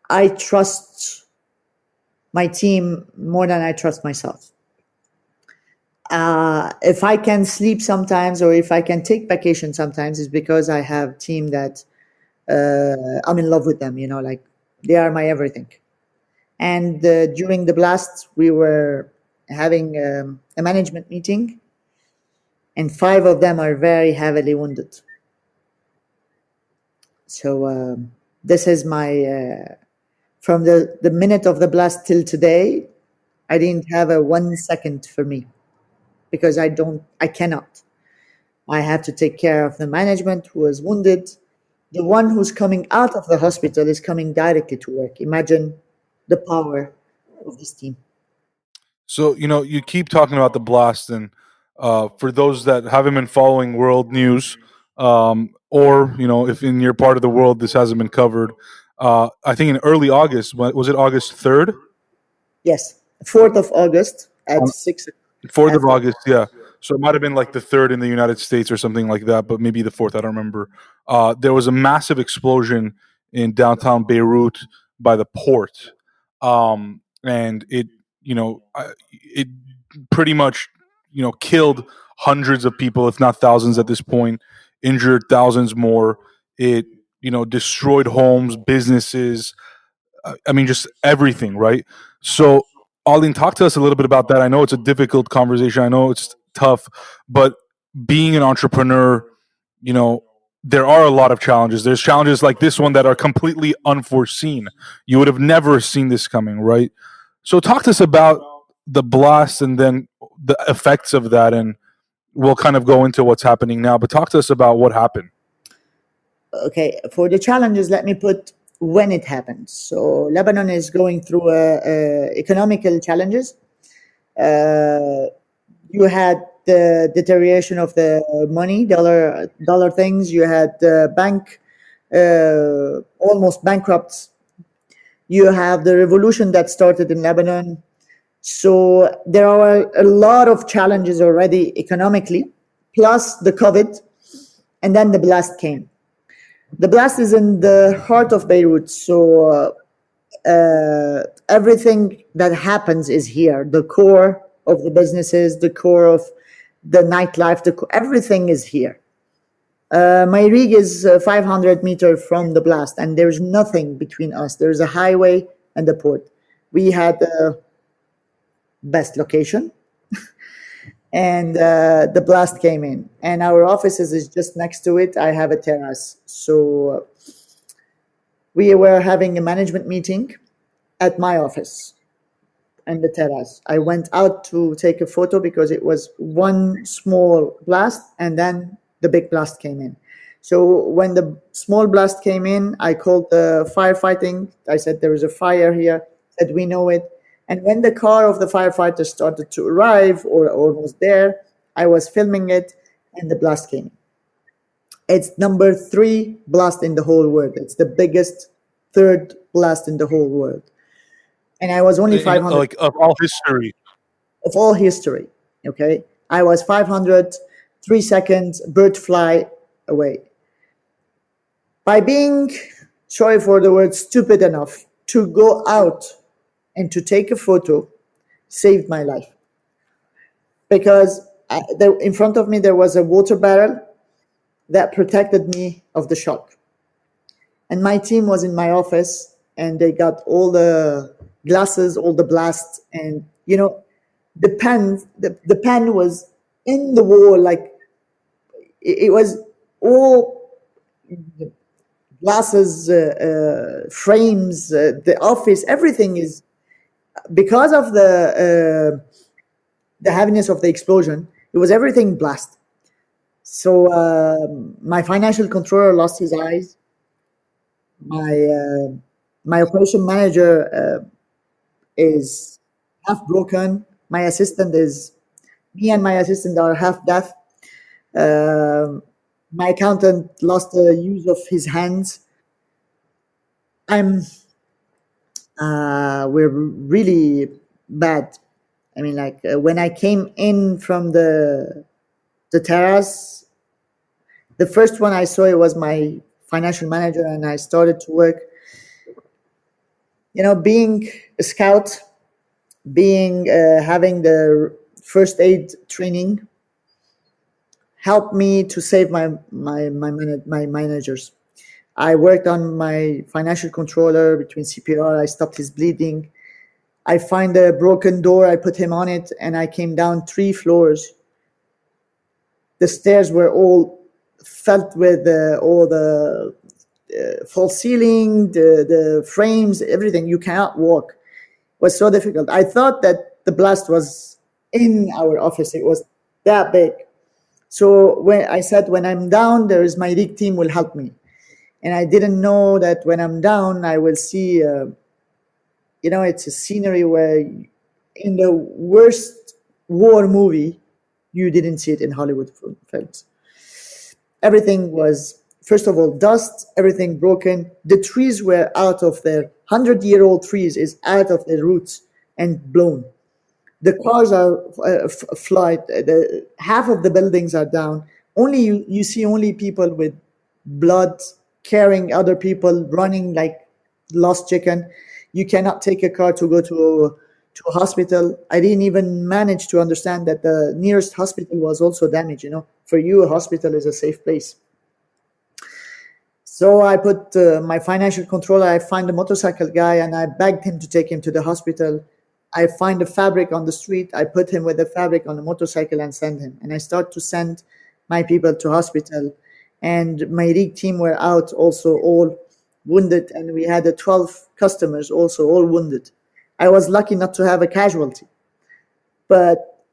I trust my team more than I trust myself. If I can sleep sometimes, or if I can take vacation sometimes, it's because I have a team that I'm in love with them. They are my everything. And during the blast, we were having a management meeting, and 5 of them are very heavily wounded. So this is my from the minute of the blast till today, I didn't have a 1 second for me. Because I cannot. I have to take care of the management who is wounded. The one who's coming out of the hospital is coming directly to work. Imagine the power of this team. So, you keep talking about the blast, and for those that haven't been following world news, or, if in your part of the world this hasn't been covered, I think in early August, was it August 3rd? Yes, 4th of August at 6. 4th of August, yeah. So it might have been like the 3rd in the United States or something like that, but maybe the 4th, I don't remember. There was a massive explosion in downtown Beirut by the port. And it pretty much, killed hundreds of people, if not thousands at this point, injured thousands more. It, destroyed homes, businesses. I mean, just everything, right? So, Aline, talk to us a little bit about that. I know it's a difficult conversation. I know it's tough, but being an entrepreneur, there are a lot of challenges. There's challenges like this one that are completely unforeseen. You would have never seen this coming, right? So, talk to us about the blast and then the effects of that, and we'll kind of go into what's happening now. But talk to us about what happened. Okay, for the challenges, let me put when it happened. So Lebanon is going through economical challenges. You had the deterioration of the money, dollar things. You had the bank almost bankrupt. You have the revolution that started in Lebanon. So there are a lot of challenges already economically, plus the COVID, and then the blast came. The blast is in the heart of Beirut, so everything that happens is here. The core of the businesses, the core of the nightlife, everything is here. Mayrig is 500 meters from the blast, and there's nothing between us. There's a highway and the port. We had the best location. And the blast came in, and our offices is just next to it. I have a terrace, so we were having a management meeting at my office and the terrace. I went out to take a photo because it was one small blast, and then the big blast came in. So when the small blast came in, I called the firefighting. I said there is a fire here. Said we know it. And when the car of the firefighters started to arrive or was there, I was filming it, and the blast came. It's number 3 blast in the whole world. It's the biggest third blast in the whole world. And I was only 500. Like of all history. Of all history, okay? I was 500, 3 seconds, bird fly away. By being, sorry for the word, stupid enough to go out and to take a photo saved my life. Because in front of me there was a water barrel that protected me of the shock. And my team was in my office, and they got all the glasses, all the blasts, and the pen was in the wall, like it was all glasses, frames, the office, everything is. Because of the heaviness of the explosion, it was everything blast. So my financial controller lost his eyes. My operation manager is half broken. Me and my assistant are half deaf. My accountant lost the use of his hands. We're really bad. I mean, like when I came in from the terrace, the first one I saw, it was my financial manager, and I started to work. Being a scout, having the first aid training helped me to save my managers. I worked on my financial controller between CPR. I stopped his bleeding. I find a broken door. I put him on it, and I came down 3 floors. The stairs were all filled with all the false ceiling, the frames, everything. You cannot walk. It was so difficult. I thought that the blast was in our office. It was that big. So when I'm down, my rig team will help me. And I didn't know that when I'm down, I will see, it's a scenery where in the worst war movie, you didn't see it in Hollywood films. Everything was, first of all, dust, everything broken. The trees were out of their 100-year-old trees is out of their roots and blown. The cars are flight. Half of the buildings are down. Only you see only people with blood, carrying other people, running like lost chicken. You cannot take a car to go to a hospital. I didn't even manage to understand that the nearest hospital was also damaged. For you, a hospital is a safe place. So I put my financial controller, I find a motorcycle guy and I begged him to take him to the hospital. I find a fabric on the street, I put him with the fabric on the motorcycle and send him. And I start to send my people to hospital. And Mayrig team were out also all wounded, and we had 12 customers also all wounded. I was lucky not to have a casualty. But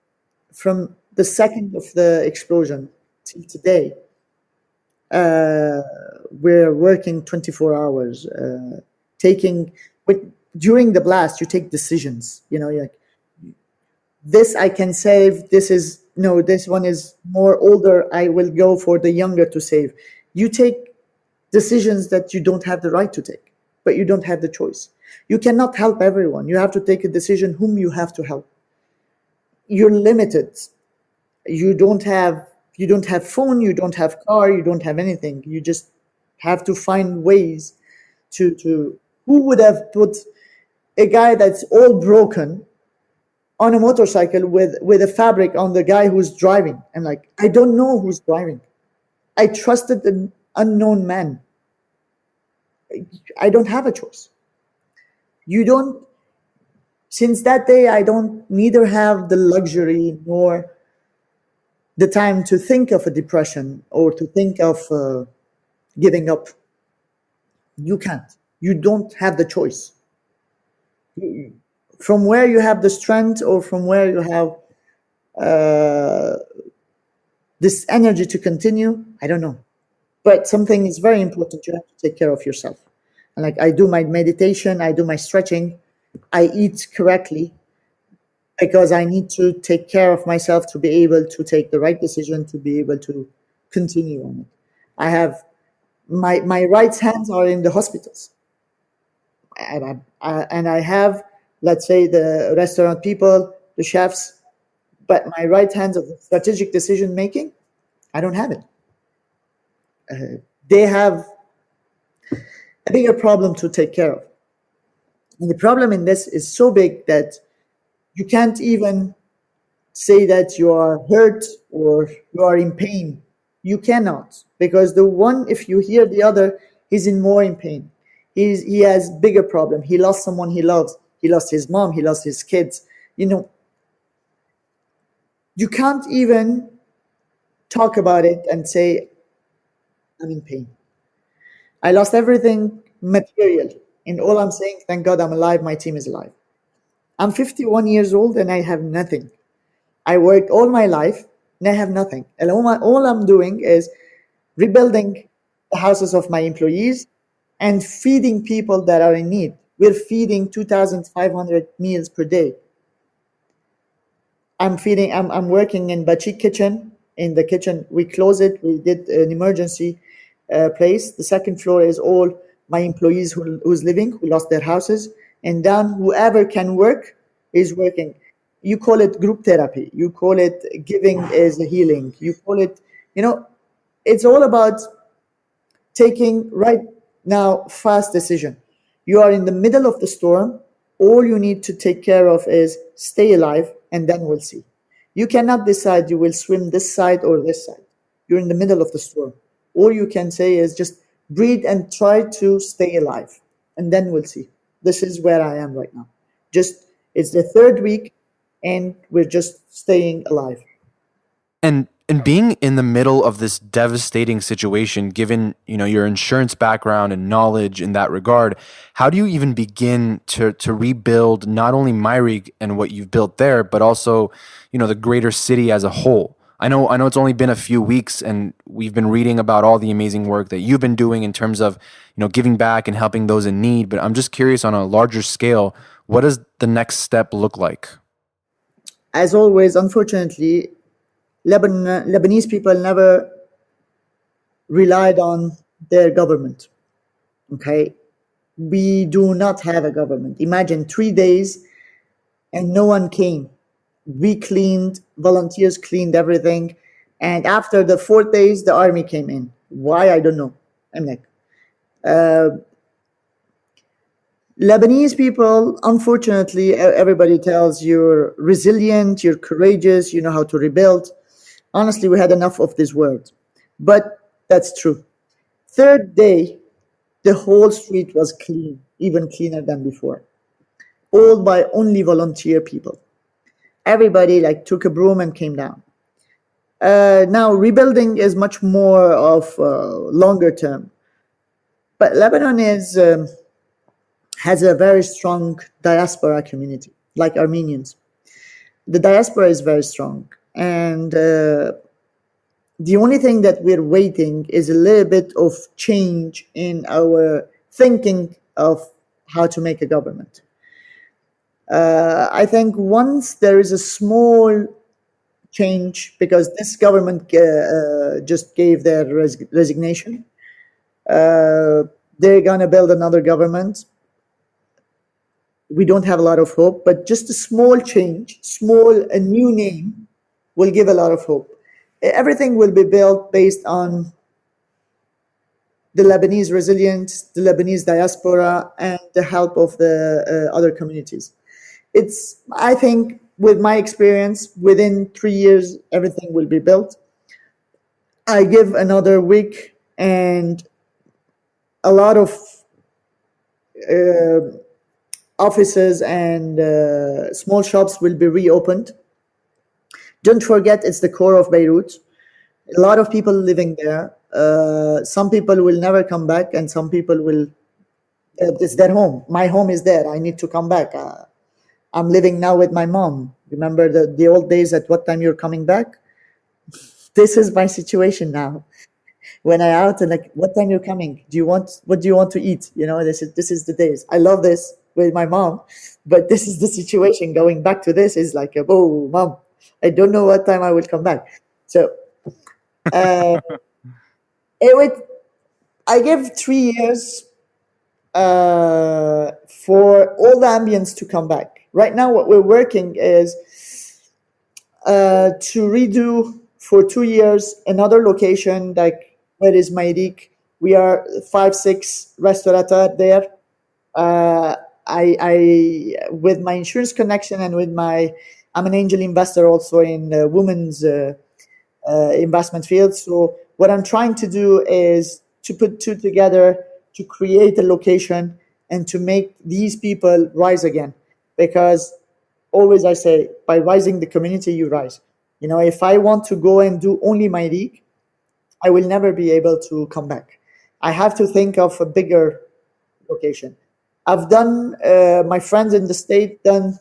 from the second of the explosion till today, we're working 24 hours, during the blast, you take decisions, you're like, this I can save, this one is more older, I will go for the younger to save. You take decisions that you don't have the right to take, but you don't have the choice. You cannot help everyone. You have to take a decision whom you have to help. You're limited. You don't have phone, you don't have car, you don't have anything. You just have to find ways to who would have put a guy that's all broken on a motorcycle with a fabric on the guy who's driving? And like, I don't know who's driving. I trusted an unknown man. I don't have a choice. Since that day, I don't neither have the luxury nor the time to think of a depression or to think of giving up. You can't. You don't have the choice. From where you have the strength or from where you have this energy to continue, I don't know. But something is very important. You have to take care of yourself. And like, I do my meditation, I do my stretching, I eat correctly, because I need to take care of myself to be able to take the right decision, to be able to continue on it. I have my right hands are in the hospitals, and I have, let's say, the restaurant people, the chefs, but my right hands of the strategic decision making, I don't have it. They have a bigger problem to take care of, and the problem in this is so big that you can't even say that you are hurt or you are in pain. You cannot, because the one, if you hear the other, he's in more in pain. He has bigger problem. He lost someone he loves. He lost his mom. He lost his kids. You can't even talk about it and say, I'm in pain. I lost everything material. And all I'm saying, thank God I'm alive. My team is alive. I'm 51 years old and I have nothing. I worked all my life and I have nothing. And all I'm doing is rebuilding the houses of my employees and feeding people that are in need. We're feeding 2,500 meals per day. I'm working in Bachik kitchen. In the kitchen, we close it. We did an emergency place. The second floor is all my employees who's living, who lost their houses. And down, whoever can work is working. You call it group therapy. You call it giving is a healing. You call it, it's all about taking right now fast decision. You are in the middle of the storm. All you need to take care of is stay alive, and then we'll see. You cannot decide you will swim this side or this side. You're in the middle of the storm. All you can say is just breathe and try to stay alive, and then we'll see. This is where I am right now. It's the third week, and we're just staying alive. And being in the middle of this devastating situation, given your insurance background and knowledge in that regard, how do you even begin to rebuild not only Mayrig and what you've built there, but also the greater city as a whole? I know it's only been a few weeks, and we've been reading about all the amazing work that you've been doing in terms of giving back and helping those in need. But I'm just curious, on a larger scale, what does the next step look like? As always, unfortunately, Lebanese people never relied on their government. Okay, we do not have a government. Imagine 3 days and no one came. We cleaned, volunteers cleaned everything, and after the 4 days, the army came in. Why? I don't know. I'm like, Lebanese people, unfortunately, everybody tells you're resilient, you're courageous, you know how to rebuild. Honestly, we had enough of this word, but that's true. Third day, the whole street was clean, even cleaner than before, all by only volunteer people. Everybody like took a broom and came down. Now rebuilding is much more of longer term, but Lebanon has a very strong diaspora community, like Armenians. The diaspora is very strong, and the only thing that we're waiting is a little bit of change in our thinking of how to make a government. I think once there is a small change, because this government just gave their resignation, they're going to build another government. We don't have a lot of hope, but just a small change, a new name will give a lot of hope. Everything will be built based on the Lebanese resilience, the Lebanese diaspora, and the help of the other communities. I think, with my experience, within 3 years, everything will be built. I give another week, and a lot of offices and small shops will be reopened. Don't forget, it's the core of Beirut. A lot of people living there. Some people will never come back, and some people will. It's their home. My home is there. I need to come back. I'm living now with my mom. Remember the old days at what time you're coming back? This is my situation now. When I out and like, what time you're coming? What do you want to eat? This is the days. I love this with my mom, but this is the situation. Going back to this is like, oh, mom, I don't know what time I will come back. So I give 3 years for all the ambience to come back. Right now, what we're working is to redo for 2 years another location, like where is Mayrig. We are 5-6 restaurateur there. I with my insurance connection and I'm an angel investor also in women's investment field. So what I'm trying to do is to put two together to create a location and to make these people rise again. Because always I say, by rising the community, you rise. If I want to go and do only Mayrig, I will never be able to come back. I have to think of a bigger location. I've done, my friends in the state done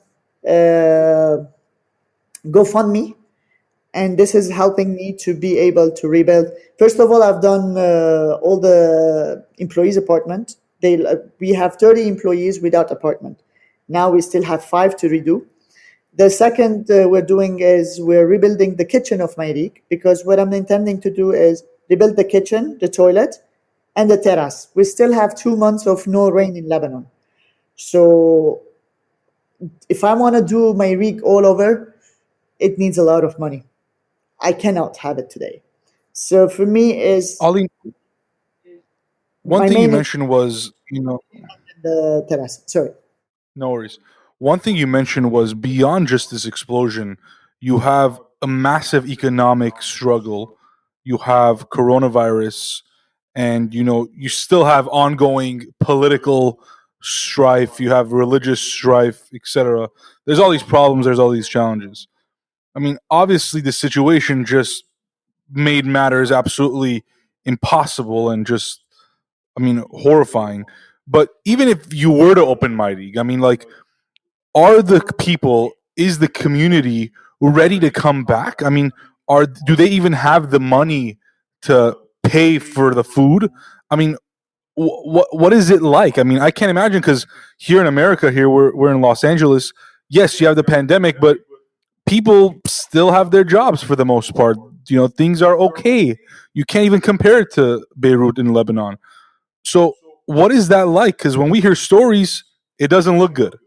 GoFundMe, and this is helping me to be able to rebuild. First of all, I've done all the employees' apartment. We have 30 employees without apartment. Now we still have 5 to redo. The second we're doing is we're rebuilding the kitchen of Mayrig, because what I'm intending to do is rebuild the kitchen, the toilet, and the terrace. We still have 2 months of no rain in Lebanon. So if I want to do Mayrig all over, it needs a lot of money. I cannot have it today. So for me is Aline, one thing you mentioned was, the terrace. Sorry. No worries. One thing you mentioned was, beyond just this explosion, you have a massive economic struggle. You have coronavirus, and you still have ongoing political strife. You have religious strife, etc. There's all these problems. There's all these challenges. I mean, obviously, the situation just made matters absolutely impossible and just, horrifying. But even if you were to open Mayrig, is the community ready to come back? Do they even have the money to pay for the food? What is it like? I can't imagine, because here in America, we're in Los Angeles. Yes, you have the pandemic, but people still have their jobs for the most part. Things are okay. You can't even compare it to Beirut in Lebanon. So what is that like? Because when we hear stories, it doesn't look good.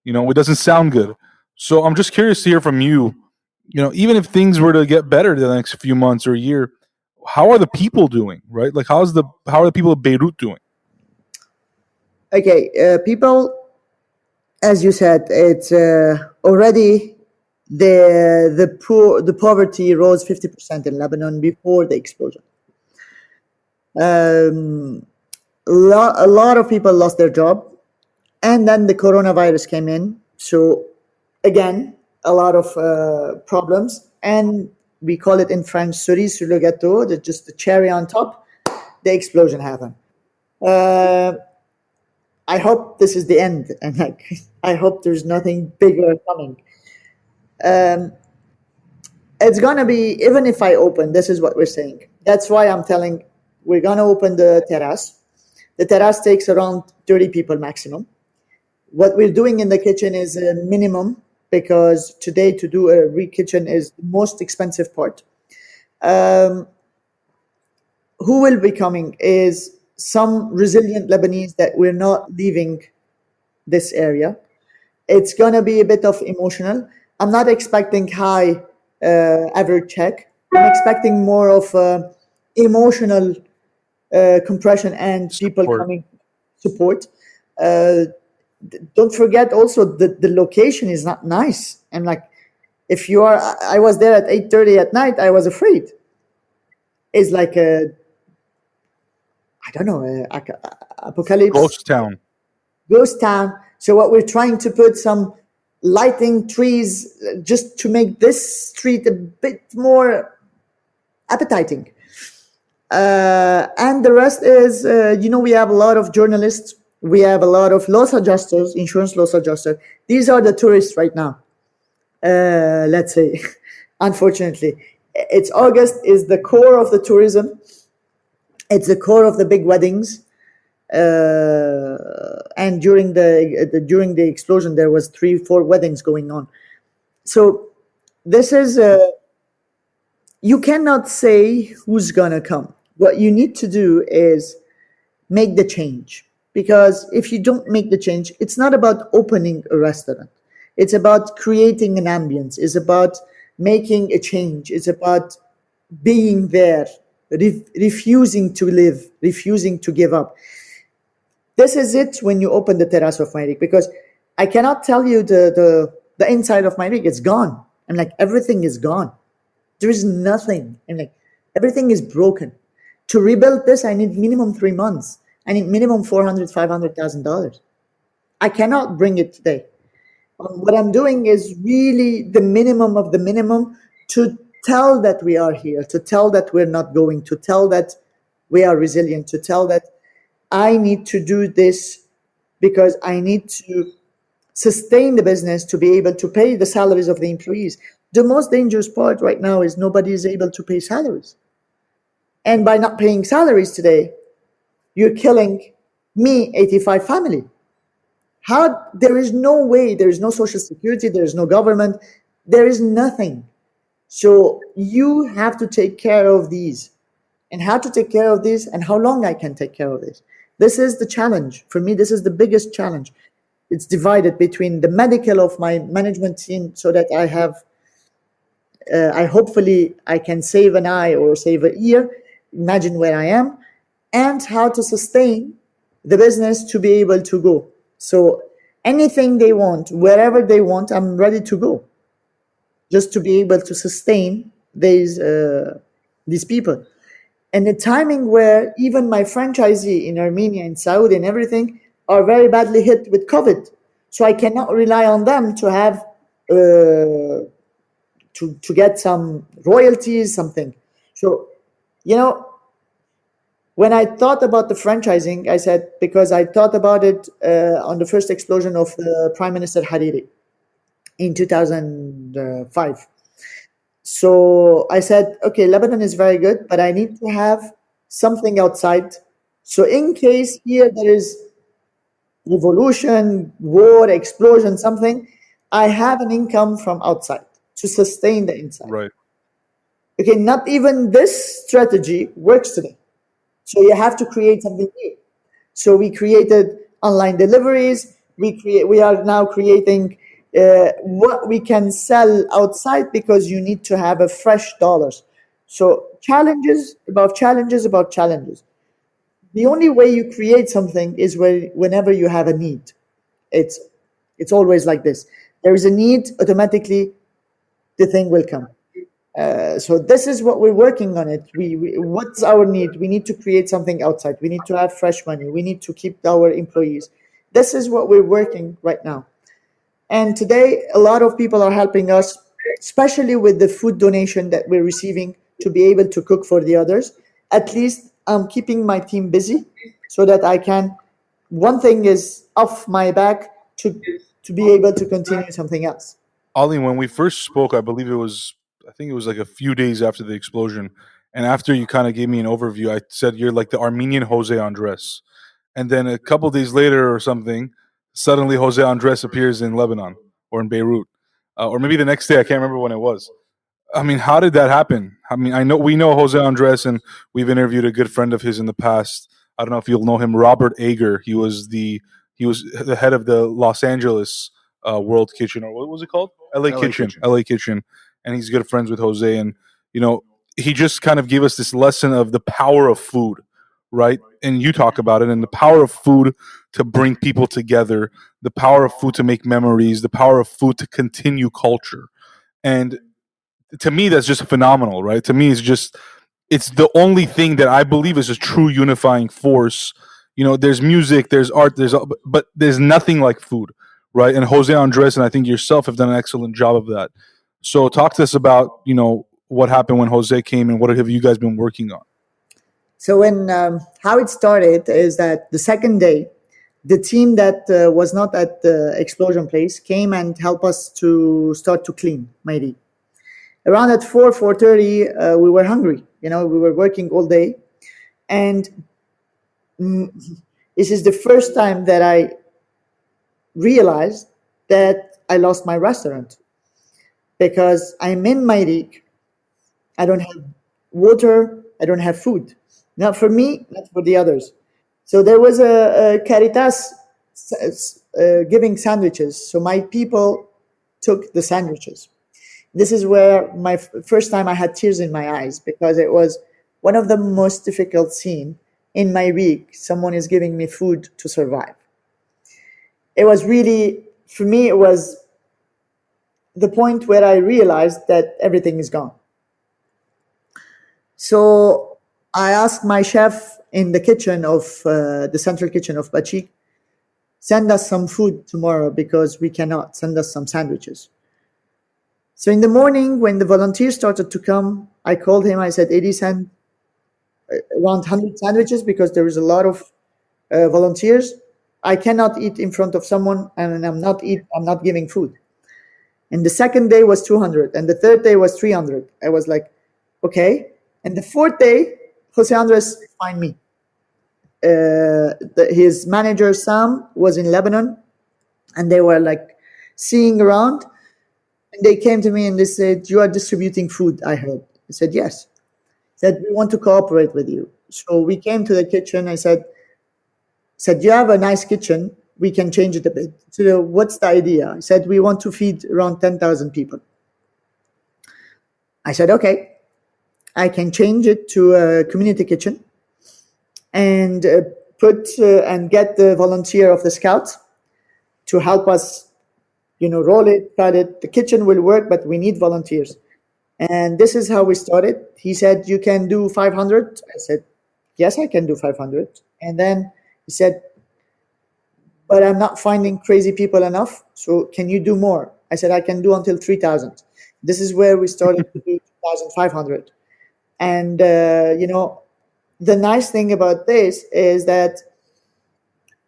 It doesn't sound good. So I'm just curious to hear from you. Even if things were to get better the next few months or a year, how are the people doing? Right? Like, how are the people of Beirut doing? Okay, people, as you said, it's already the poverty rose 50% in Lebanon before the explosion. A lot of people lost their job, and then the coronavirus came in. So again, a lot of problems, and we call it in French cerise sur le gâteau, just the cherry on top. The explosion happened. I hope this is the end, and I hope there's nothing bigger coming. It's gonna be, even if I open, this is what we're saying. That's why I'm telling, we're gonna open the terrace. The terrace takes around 30 people maximum. What we're doing in the kitchen is a minimum, because today to do a kitchen is the most expensive part. Who will be coming is some resilient Lebanese that we're not leaving this area. It's gonna be a bit of emotional. I'm not expecting high average check. I'm expecting more of emotional compression and people Support. coming support. Don't forget also that the location is not nice. And like, if you are, I was there at 8:30 at night. I was afraid. It's like a, I don't know, apocalypse. Ghost town. So what we're trying to put some lighting, trees, just to make this street a bit more appetizing. And the rest is, we have a lot of journalists. We have a lot of loss adjusters, insurance loss adjusters. These are the tourists right now. Let's say, unfortunately, it's August is the core of the tourism. It's the core of the big weddings. And during the explosion, there was 3-4 weddings going on. So this is, you cannot say who's gonna come. What you need to do is make the change. Because if you don't make the change, it's not about opening a restaurant. It's about creating an ambience. It's about making a change. It's about being there, refusing to live, refusing to give up. This is it when you open the terrace of Mayrig, because I cannot tell you the inside of Mayrig. It's gone. I'm like, everything is gone. There is nothing. I'm like, everything is broken. To rebuild this, I need minimum 3 months. I need minimum $400,000-$500,000. I cannot bring it today. What I'm doing is really the minimum of the minimum to tell that we are here, to tell that we're not going, to tell that we are resilient, to tell that I need to do this because I need to sustain the business to be able to pay the salaries of the employees. The most dangerous part right now is nobody is able to pay salaries. And by not paying salaries today, you're killing me, 85 family. How? There is no way. There is no social security. There is no government. There is nothing. So you have to take care of these. And how to take care of this and how long I can take care of this. This is the challenge. For me, this is the biggest challenge. It's divided between the medical of my management team so that I have, hopefully I can save an eye or save an ear, imagine where I am, and how to sustain the business to be able to go. So anything they want, wherever they want, I'm ready to go. Just to be able to sustain these people. And the timing where even my franchisee in Armenia and Saudi and everything are very badly hit with COVID. So I cannot rely on them to have, to get some royalties, something. So, when I thought about the franchising, I said, because I thought about it on the first explosion of the Prime Minister Hariri in 2005. So I said, okay, Lebanon is very good, but I need to have something outside. So in case here there is revolution, war, explosion, something, I have an income from outside to sustain the inside. Right. Okay, not even this strategy works today. So you have to create something new. So we created online deliveries. We are now creating what we can sell outside because you need to have a fresh dollars. So challenges about challenges about challenges. The only way you create something is whenever you have a need. It's always like this. There is a need, automatically the thing will come. So this is what we're working on it. What's our need? We need to create something outside. We need to have fresh money. We need to keep our employees. This is what we're working right now. And today, a lot of people are helping us, especially with the food donation that we're receiving to be able to cook for the others. At least I'm keeping my team busy so that I can, one thing is off my back to be able to continue something else. Ali, when we first spoke, I think it was like a few days after the explosion. And after you kind of gave me an overview, I said you're like the Armenian Jose Andres. And then a couple days later or something, suddenly Jose Andres appears in Lebanon or in Beirut. Or maybe the next day, I can't remember when it was. I mean, how did that happen? I mean, we know Jose Andres, and we've interviewed a good friend of his in the past. I don't know if you'll know him, Robert Ager. He was the head of the Los Angeles World Kitchen, or what was it called? LA Kitchen, and he's good friends with Jose. And he just kind of gave us this lesson of the power of food, right? And you talk about it, and the power of food to bring people together, the power of food to make memories, the power of food to continue culture. And to me, that's just phenomenal, right? To me, it's the only thing that I believe is a true unifying force. There's music, there's art, but there's nothing like food, right? And Jose Andres and I think yourself have done an excellent job of that. So talk to us about, what happened when Jose came and what have you guys been working on? So when how it started is that the second day, the team that was not at the explosion place came and helped us to start to clean Mayrig. Around at 4:30, we were hungry. We were working all day. And this is the first time that I realized that I lost my restaurant. Because I'm in Mayrig. I don't have water. I don't have food. Not for me, not for the others. So there was a Caritas giving sandwiches. So my people took the sandwiches. This is where my first time I had tears in my eyes, because it was one of the most difficult scenes in my week. Someone is giving me food to survive. It was really, for me, it was the point where I realized that everything is gone. So I asked my chef in the kitchen of the central kitchen of Bachik, send us some food tomorrow because we cannot. Send us some sandwiches. So in the morning, when the volunteers started to come, I called him. I said, Eddie, send around 100 sandwiches because there is a lot of volunteers. I cannot eat in front of someone, and I'm not giving food. And the second day was 200, and the third day was 300. I was like, okay. And the fourth day, Jose Andres find me. His manager, Sam, was in Lebanon, and they were like seeing around. And they came to me and they said, you are distributing food, I heard. I said, yes. Said, we want to cooperate with you. So we came to the kitchen. I said, you have a nice kitchen. We can change it a bit. So what's the idea? I said, we want to feed around 10,000 people. I said, okay, I can change it to a community kitchen and and get the volunteer of the Scouts to help us, roll it, cut it. The kitchen will work, but we need volunteers. And this is how we started. He said, you can do 500. I said, yes, I can do 500. And then he said, but I'm not finding crazy people enough. So can you do more? I said, I can do until 3,000. This is where we started to do 2,500. And, the nice thing about this is that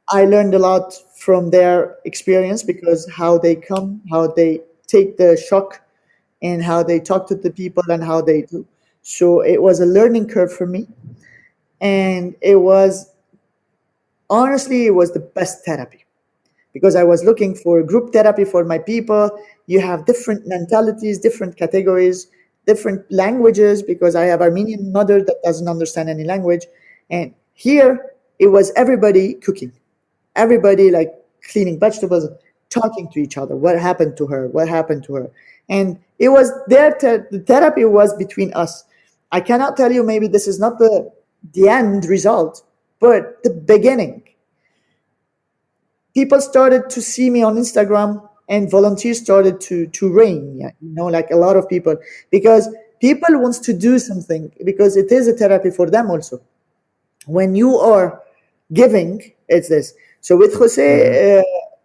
I learned a lot from their experience, because how they come, how they take the shock, and how they talk to the people and how they do. So it was a learning curve for me. And it was the best therapy, because I was looking for group therapy for my people. You have different mentalities, different categories, different languages, because I have Armenian mother that doesn't understand any language. And here it was everybody cooking, everybody like cleaning vegetables, talking to each other. What happened to her? What happened to her? And it was the therapy was between us. I cannot tell you, maybe this is not the end result, but the beginning. People started to see me on Instagram, and volunteers started to rain, like a lot of people, because people wants to do something because it is a therapy for them also. When you are giving, it's this. So with Jose,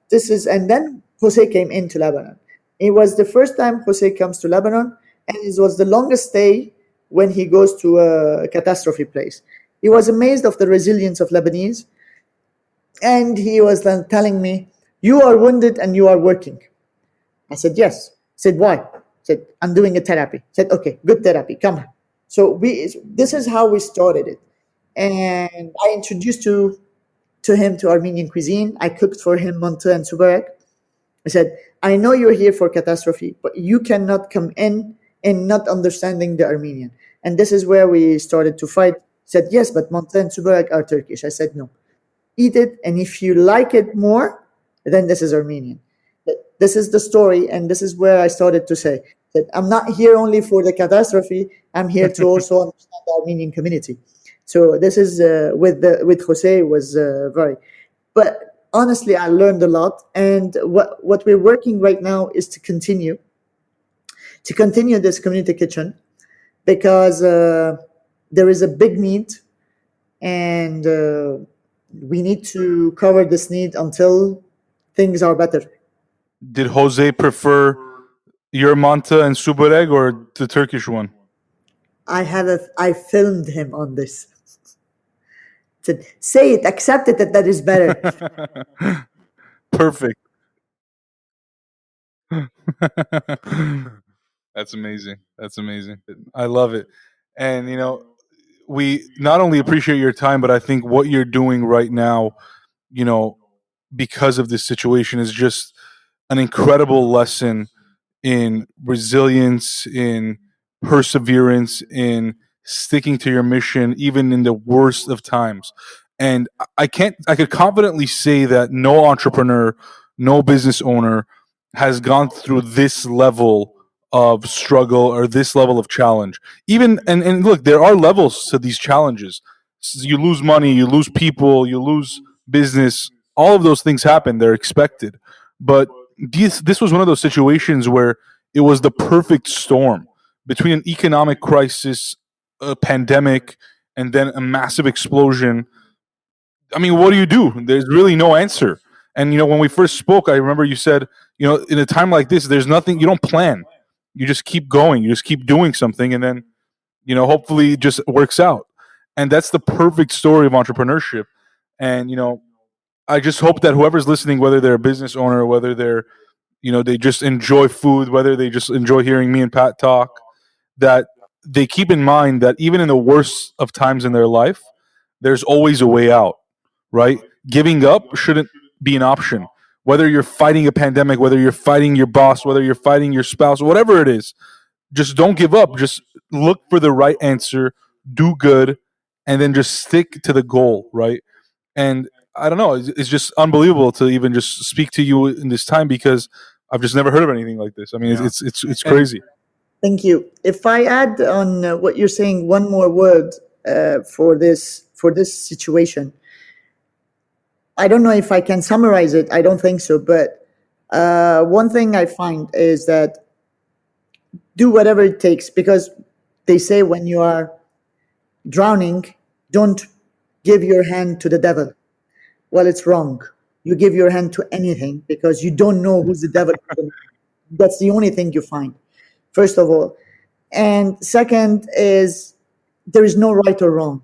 this is, and then Jose came into Lebanon. It was the first time Jose comes to Lebanon, and it was the longest stay when he goes to a catastrophe place. He was amazed of the resilience of Lebanese, and he was then telling me, "You are wounded and you are working." I said, "Yes." I said, "Why?" I said, "I'm doing a therapy." I said, "Okay, good therapy. Come on." So this is how we started it, and I introduced to him to Armenian cuisine. I cooked for him mantı and subarek. I said, "I know you're here for catastrophe, but you cannot come in and not understanding the Armenian." And this is where we started to fight. He said, "Yes, but mantı and subarek are Turkish." I said, "No, eat it, and if you like it more, then this is Armenian." This is the story, and this is where I started to say that I'm not here only for the catastrophe. I'm here to also understand the Armenian community. So this is with Jose was very, but honestly, I learned a lot, and what we're working right now is to continue this community kitchen, because there is a big need, and we need to cover this need until things are better. Did Jose prefer your manta and subareg or the Turkish one? I filmed him on this. Said, "Say it, accept it that is better." Perfect. That's amazing. That's amazing. I love it. And we not only appreciate your time, but I think what you're doing right now, because of this situation, is just an incredible lesson in resilience, in perseverance, in sticking to your mission, even in the worst of times. And I could confidently say that no entrepreneur, no business owner has gone through this level of struggle or this level of challenge. Even, and look, there are levels to these challenges. You lose money, you lose people, you lose business. All of those things happen. They're expected. But this was one of those situations where it was the perfect storm between an economic crisis, a pandemic, and then a massive explosion. I mean, what do you do? There's really no answer. And when we first spoke, I remember you said, in a time like this, there's nothing. You don't plan. You just keep going. You just keep doing something, and then hopefully it just works out. And that's the perfect story of entrepreneurship. And I just hope that whoever's listening, whether they're a business owner, whether they're they just enjoy food, whether they just enjoy hearing me and Pat talk, that they keep in mind that even in the worst of times in their life, there's always a way out, right? Giving up shouldn't be an option. Whether you're fighting a pandemic, whether you're fighting your boss, whether you're fighting your spouse, whatever it is, just don't give up. Just look for the right answer, do good, and then just stick to the goal, right? And I don't know, it's just unbelievable to even just speak to you in this time, because I've just never heard of anything like this. I mean, Yeah. it's crazy. Thank you. If I add on what you're saying, one more word for this situation, I don't know if I can summarize it. I don't think so. But one thing I find is that do whatever it takes, because they say when you are drowning, don't give your hand to the devil. Well, it's wrong. You give your hand to anything because you don't know who's the devil. That's the only thing you find, first of all. And second is there is no right or wrong,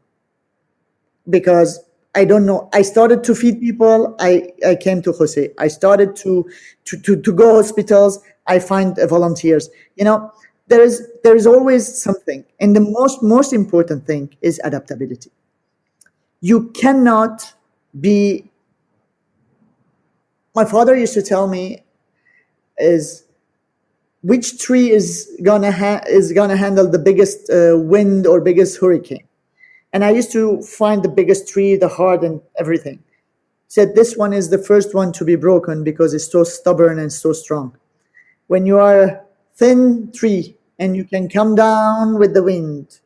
because I don't know. I started to feed people. I came to Jose. I started to go hospitals. I find volunteers. There is always something. And the most important thing is adaptability. You cannot be. My father used to tell me is which tree is gonna handle the biggest wind or biggest hurricane. And I used to find the biggest tree, the hard and everything. He said this one is the first one to be broken because it's so stubborn and so strong. When you are a thin tree and you can come down with the wind,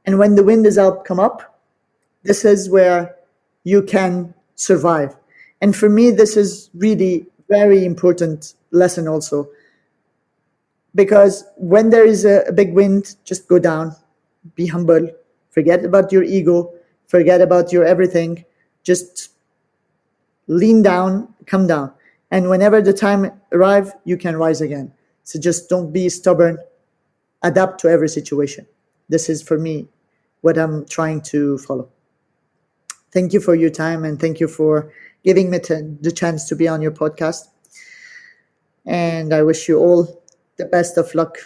and when the wind is up, come up, this is where you can survive. And for me, this is really very important lesson also. because when there is a big wind, just go down, be humble, forget about your ego, forget about your everything, just lean down, come down. And whenever the time arrives, you can rise again. So just don't be stubborn, adapt to every situation. This is for me what I'm trying to follow. Thank you for your time, and thank you for giving me the chance to be on your podcast. And I wish you all the best of luck.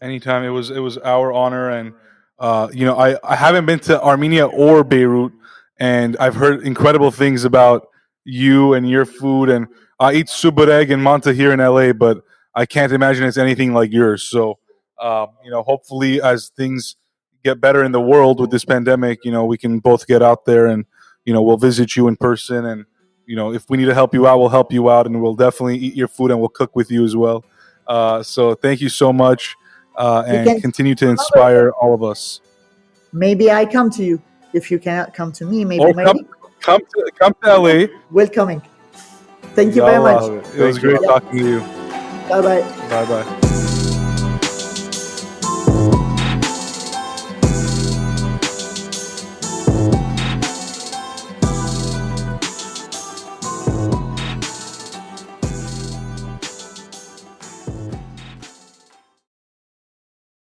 Anytime. It was our honor, and I haven't been to Armenia or Beirut, and I've heard incredible things about you and your food. And I eat subareg and manta here in LA, but I can't imagine it's anything like yours. So, hopefully, as things get better in the world with this pandemic, we can both get out there, and we'll visit you in person. And if we need to help you out, we'll help you out, and we'll definitely eat your food, and we'll cook with you as well. So thank you so much, and continue to inspire all of us. Maybe I come to you. If you cannot come to me, maybe come to LA. Welcoming. Thank you very much. It was great talking to you. Bye bye. Bye bye.